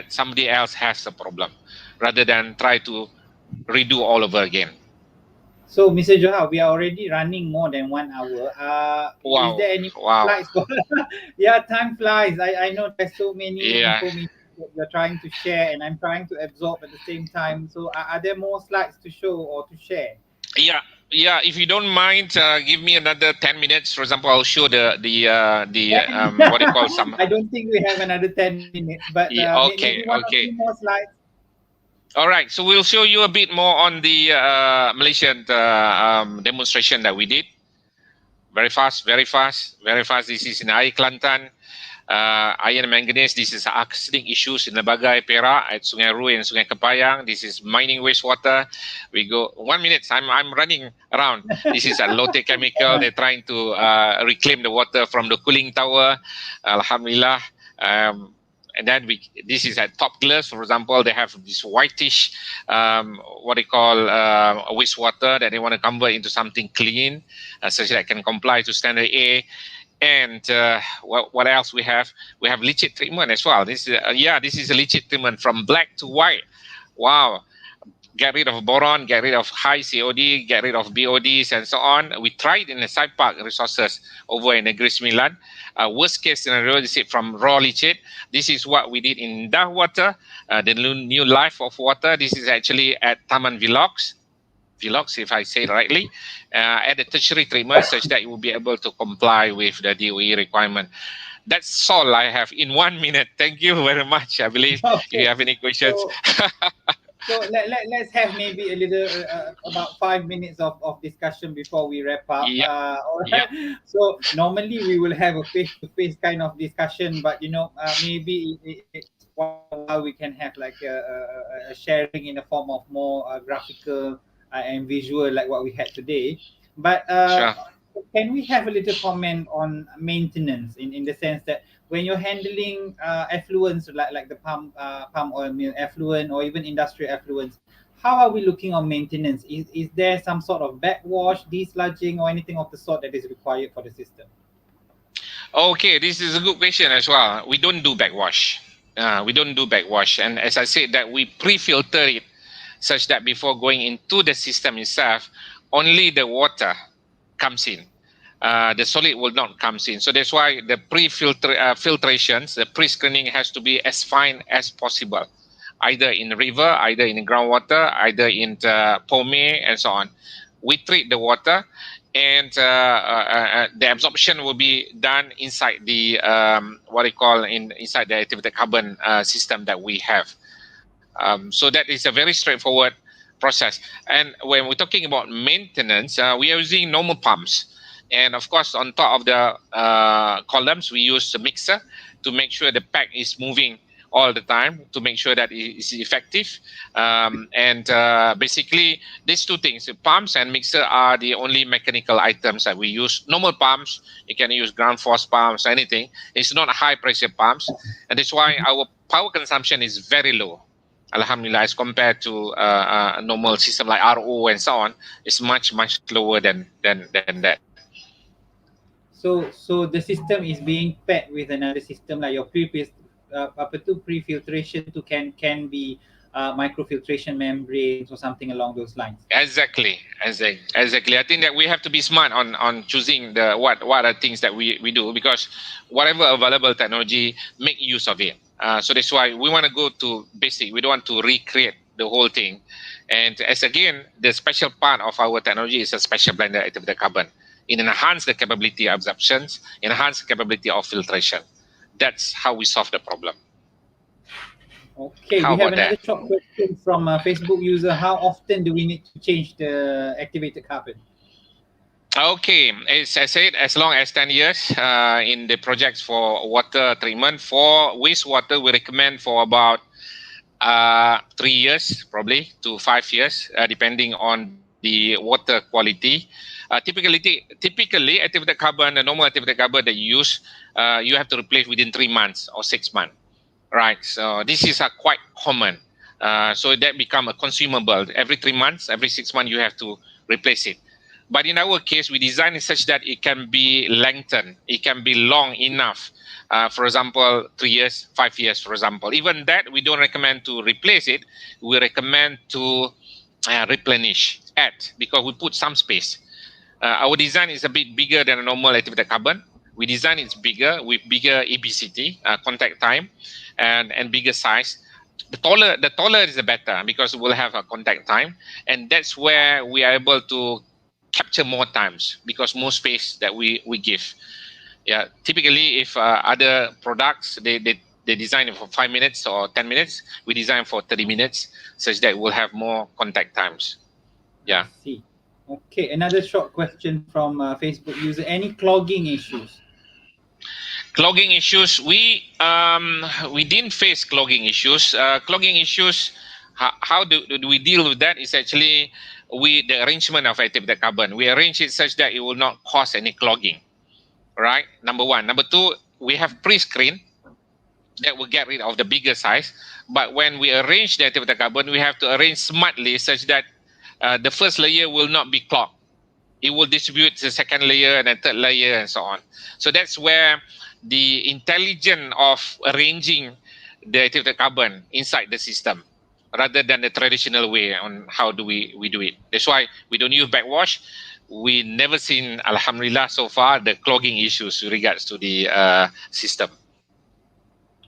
Speaker 2: somebody else has a problem, rather than try to redo all over again.
Speaker 1: So, Mr. Johar, we are already running more than 1 hour. Is
Speaker 2: Wow,
Speaker 1: there any
Speaker 2: wow,
Speaker 1: slides for? Yeah, time flies. I know there's so many
Speaker 2: yeah.
Speaker 1: information you're trying to share, and I'm trying to absorb at the same time. So are there more slides to show or to share?
Speaker 2: Yeah, yeah. If you don't mind, give me another 10 minutes. For example, I'll show the
Speaker 1: And
Speaker 2: what do you call some.
Speaker 1: I don't think we have another 10 minutes, but
Speaker 2: Yeah,
Speaker 1: maybe
Speaker 2: okay,
Speaker 1: one or two
Speaker 2: okay.
Speaker 1: more slides.
Speaker 2: All right. So we'll show you a bit more on the Malaysian demonstration that we did. Very fast, very fast, very fast. This is in Air Kelantan. Iron and manganese, this is arsenic issues in Lebagai, Perak, at Sungai Rui and Sungai Kepayang. This is mining wastewater. We go 1 minute. I'm running around. This is a low-tech chemical. They're trying to reclaim the water from the cooling tower. Alhamdulillah. And then this is at Top Glass, for example. They have this whitish, what they call wastewater that they want to convert into something clean, such that can comply to standard A. And what else we have? We have leachate treatment as well. This is this is a leachate treatment from black to white. Wow. Get rid of boron, get rid of high COD, get rid of BODs, and so on. We tried in the Side Park resources over in Negeri Sembilan. Worst case scenario, this is from raw leachate. This is what we did in Dah Water, the new life of water. This is actually at Taman Velox, if I say it rightly, at the tertiary treatment, such that you will be able to comply with the DOE requirement. That's all I have in 1 minute. Thank you very much. I believe if you
Speaker 1: Okay.
Speaker 2: have any questions.
Speaker 1: So let's have maybe a little about 5 minutes of discussion before we wrap up.
Speaker 2: Yep,
Speaker 1: All
Speaker 2: yep,
Speaker 1: right. So normally we will have a face-to-face kind of discussion, but maybe it's once in a while we can have like a sharing in the form of more graphical and visual like what we had today. But
Speaker 2: sure.
Speaker 1: can we have a little comment on maintenance in the sense that when you're handling effluents like the palm oil mill effluent or even industrial effluents, how are we looking on maintenance? Is there some sort of backwash, desludging, or anything of the sort that is required for the system?
Speaker 2: Okay, this is a good question as well. We don't do backwash. We don't do backwash. And as I said, that we pre-filter it such that before going into the system itself, only the water comes in. The solid will not comes in. So that's why the filtrations, the pre-screening has to be as fine as possible, either in the river, either in the groundwater, either in the pome, and so on. We treat the water, and the absorption will be done inside the what they call inside the activated carbon system that we have. So that is a very straightforward process. And when we're talking about maintenance, we are using normal pumps. And of course, on top of the columns, we use a mixer to make sure the pack is moving all the time to make sure that it is effective. And basically, these two things, pumps and mixer, are the only mechanical items that we use. Normal pumps, you can use ground force pumps, anything. It's not high pressure pumps. And that's why our power consumption is very low. Alhamdulillah, as compared to a normal system like RO and so on, it's much lower than that.
Speaker 1: So the system is being paired with another system like your pre-filtration to can be microfiltration membranes or something along those lines.
Speaker 2: Exactly. I think that we have to be smart on choosing the what are things that we do, because whatever available technology, make use of it. So that's why we want to go to basic. We don't want to recreate the whole thing. And as again, the special part of our technology is a special blender activated carbon. It enhance the capability of absorptions, enhance the capability of filtration. That's how we solve the problem.
Speaker 1: Okay,
Speaker 2: How
Speaker 1: we have
Speaker 2: about
Speaker 1: another
Speaker 2: that?
Speaker 1: short question from a Facebook user. How often do we need to change the activated carbon?
Speaker 2: Okay, as I said, as long as 10 years in the projects for water treatment. For wastewater, we recommend for about 3 years, probably to 5 years, depending on the water quality. Typically, activated carbon, the normal activated carbon that you use, you have to replace within 3 months or 6 months. Right, so this is quite common. So that become a consumable. Every 3 months, every 6 months, you have to replace it. But in our case, we design it such that it can be lengthened. It can be long enough. For example, 3 years, 5 years, for example. Even that, we don't recommend to replace it. We recommend to replenish, add, because we put some space. Our design is a bit bigger than a normal activated carbon. We design it's bigger with bigger ABCT, contact time, and bigger size. The taller is the better because we'll have a contact time, and that's where we are able to capture more times because more space that we give. Yeah, typically if other products they design it for 5 minutes or 10 minutes, we design for 30 minutes, such that we'll have more contact times.
Speaker 1: I
Speaker 2: Yeah.
Speaker 1: see. Okay, another short question from Facebook user. Any clogging issues?
Speaker 2: Clogging issues, we didn't face clogging issues. Clogging issues, how do we deal with that? Is actually the arrangement of active carbon. We arrange it such that it will not cause any clogging. Right. Number one. Number two, we have pre-screen that will get rid of the bigger size. But when we arrange the active carbon, we have to arrange smartly such that the first layer will not be clogged. It will distribute the second layer and the third layer and so on. So that's where the intelligence of arranging the active carbon inside the system rather than the traditional way on how do we do it. That's why we don't use backwash. We never seen, alhamdulillah, so far, the clogging issues with regards to the system.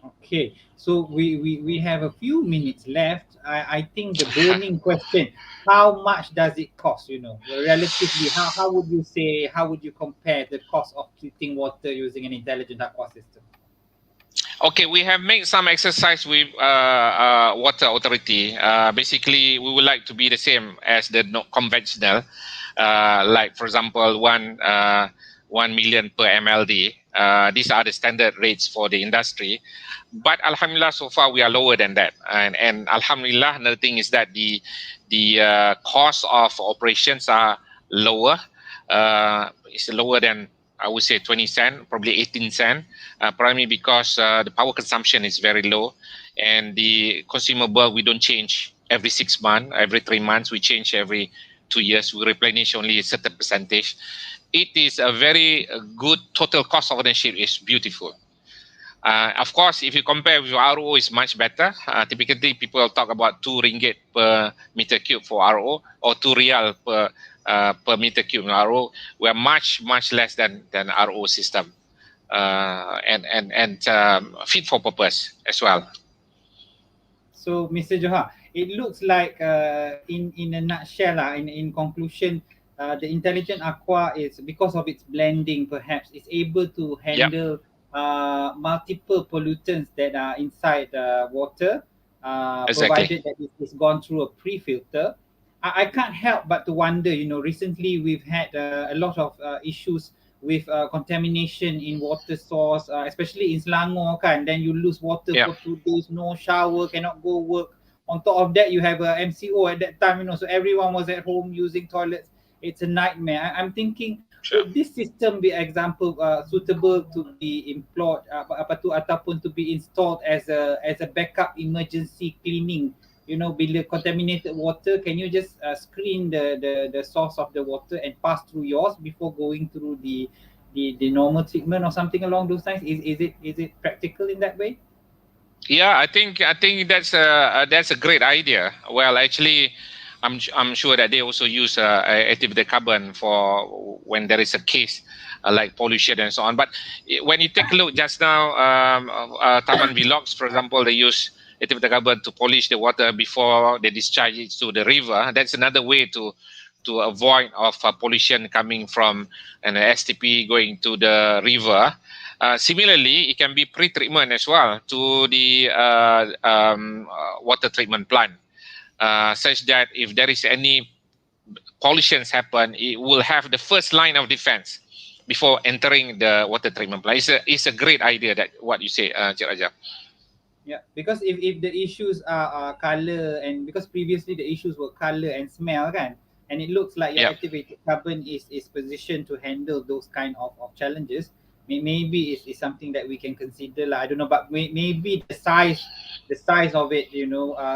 Speaker 1: Okay, so we have a few minutes left. I think the burning question, how much does it cost, relatively, how would you say, how would you compare the cost of treating water using an intelligent aqua system?
Speaker 2: Okay, we have made some exercise with water authority. Basically, we would like to be the same as the conventional, like for example, 1 million per MLD. These are the standard rates for the industry. But alhamdulillah, so far we are lower than that. And alhamdulillah, another thing is that the cost of operations are lower. It's lower than, I would say, 20 cent, probably 18 cent, primarily because the power consumption is very low, and the consumable we don't change every 6 months, every 3 months. We change every 2 years. We replenish only a certain percentage. It is a very good total cost of ownership. Is beautiful. Of course, if you compare with RO, is much better. Typically, people talk about 2 ringgit per meter cube for RO or 2 rial per meter cube in RO. We are much less than RO system, and fit for purpose as well.
Speaker 1: So, Mr. Johar, it looks like in a nutshell, in conclusion, the intelligent aqua is, because of its blending, perhaps, is able to
Speaker 2: Yep.
Speaker 1: handle multiple pollutants that are inside water,
Speaker 2: Exactly.
Speaker 1: provided that it is gone through a pre-filter. I can't help but to wonder, recently we've had a lot of issues with contamination in water source, especially in Selangor kan. Then you lose water
Speaker 2: Yeah.
Speaker 1: for 2 days, no shower, cannot go work. On top of that, you have a MCO at that time, so everyone was at home using toilets. It's a nightmare. I'm thinking,
Speaker 2: Sure.
Speaker 1: would this system be example suitable to be employed ataupun to be installed as a backup emergency cleaning? Bila contaminated water, can you just screen the source of the water and pass through yours before going through the normal treatment or something along those lines? Is it practical in that way?
Speaker 2: Yeah, I think that's a great idea. Well, actually, I'm sure that they also use active carbon for when there is a case like pollution and so on. But when you take a look just now, Taman Vlogs, for example, they use active carbon to polish the water before they discharge it to the river. That's another way to avoid of pollution coming from an STP going to the river. Similarly, it can be pre-treatment as well to the water treatment plant, such that if there is any pollutions happen, it will have the first line of defense before entering the water treatment plant. It's a great idea that what you say, Cik Raja.
Speaker 1: Yeah, because if the issues are color, and because previously the issues were color and smell kan, and it looks like your
Speaker 2: Yeah,
Speaker 1: activated carbon is positioned to handle those kind of challenges. Maybe it's something that we can consider lah. I don't know, but maybe the size of it,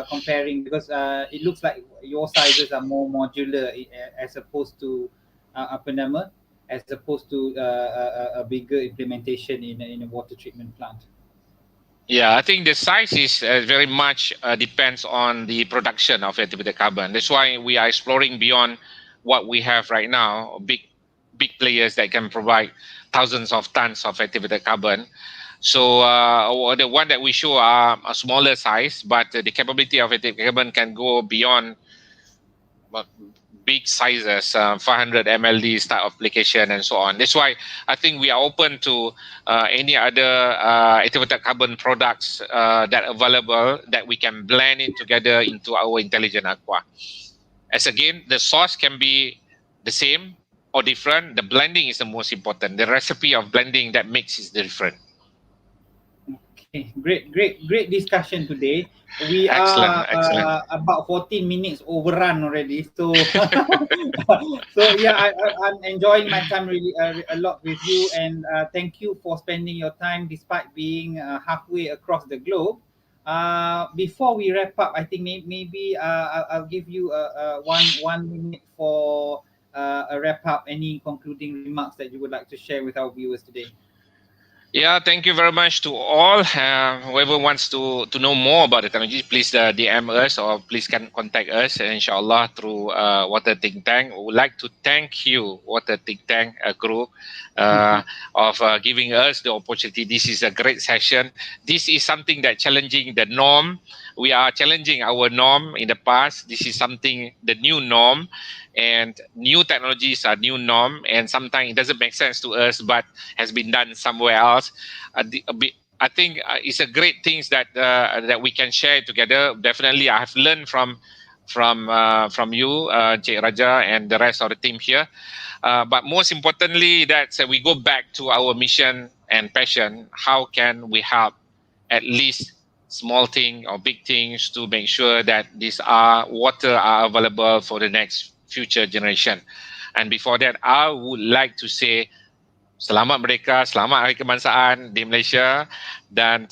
Speaker 1: comparing, because it looks like your sizes are more modular, as opposed to apa nama, as opposed to a bigger implementation in a water treatment plant.
Speaker 2: yeah. I think the size is very much depends on the production of activated carbon. That's why we are exploring beyond what we have right now. Big big players that can provide thousands of tons of activated carbon. So the one that we show are a smaller size, but the capability of activated carbon can go beyond uh, big sizes, 500 mld type of application and so on. That's why I think we are open to any other activated carbon products that are available that we can blend it together into our intelligent aqua. As again, the source can be the same or different. The blending is the most important. The recipe of blending that makes is different.
Speaker 1: Okay, great discussion today. We
Speaker 2: Excellent,
Speaker 1: are
Speaker 2: excellent.
Speaker 1: about 14 minutes overrun already. So, so yeah, I'm enjoying my time really a lot with you, and thank you for spending your time despite being halfway across the globe. Before we wrap up, I think maybe I'll give you one minute for a wrap up. Any concluding remarks that you would like to share with our viewers today?
Speaker 2: Yeah, thank you very much to all. Whoever wants to know more about the technology, please DM us or please can contact us, inshallah, through Water Think Tank. We would like to thank you, Water Think Tank group, uh, of giving us the opportunity. This is a great session. This is something that challenging the norm. We are challenging our norm in the past. This is something, the new norm, and new technologies are new norm. And sometimes it doesn't make sense to us, but has been done somewhere else. I think it's a great things that we can share together. Definitely, I have learned from you, Cik Raja, and the rest of the team here. But most importantly, that we go back to our mission and passion. How can we help at least small thing or big things to make sure that these are water are available for the next future generation? And before that, I would like to say selamat Merdeka, selamat Hari Kebangsaan di Malaysia, dan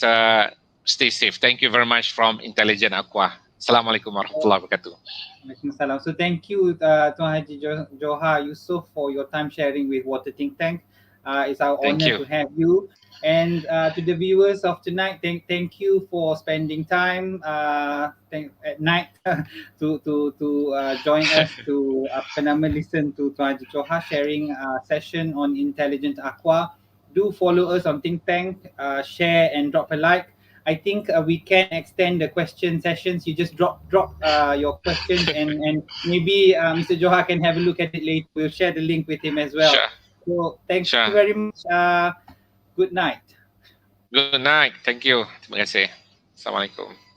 Speaker 2: stay safe. Thank you very much from Intelligent Aqua. Assalamualaikum warahmatullahi wabarakatuh.
Speaker 1: Waalaikumsalam. So thank you, Tuan Haji Johar Yusof, for your time sharing with Water Think Tank. It's our
Speaker 2: Thank
Speaker 1: honor
Speaker 2: you.
Speaker 1: to have you. And to the viewers of tonight, thank you for spending time at night to join us to listen to Tuan Haji Johar sharing a session on Intelligent Aqua. Do follow us on Think Tank, share and drop a like. I think we can extend the question sessions. You just drop your questions, and maybe Mr. Johar can have a look at it later. We'll share the link with him as well.
Speaker 2: Sure,
Speaker 1: So thank you
Speaker 2: sure.
Speaker 1: very much. Good night.
Speaker 2: Good night. Thank you. Terima kasih. Assalamualaikum.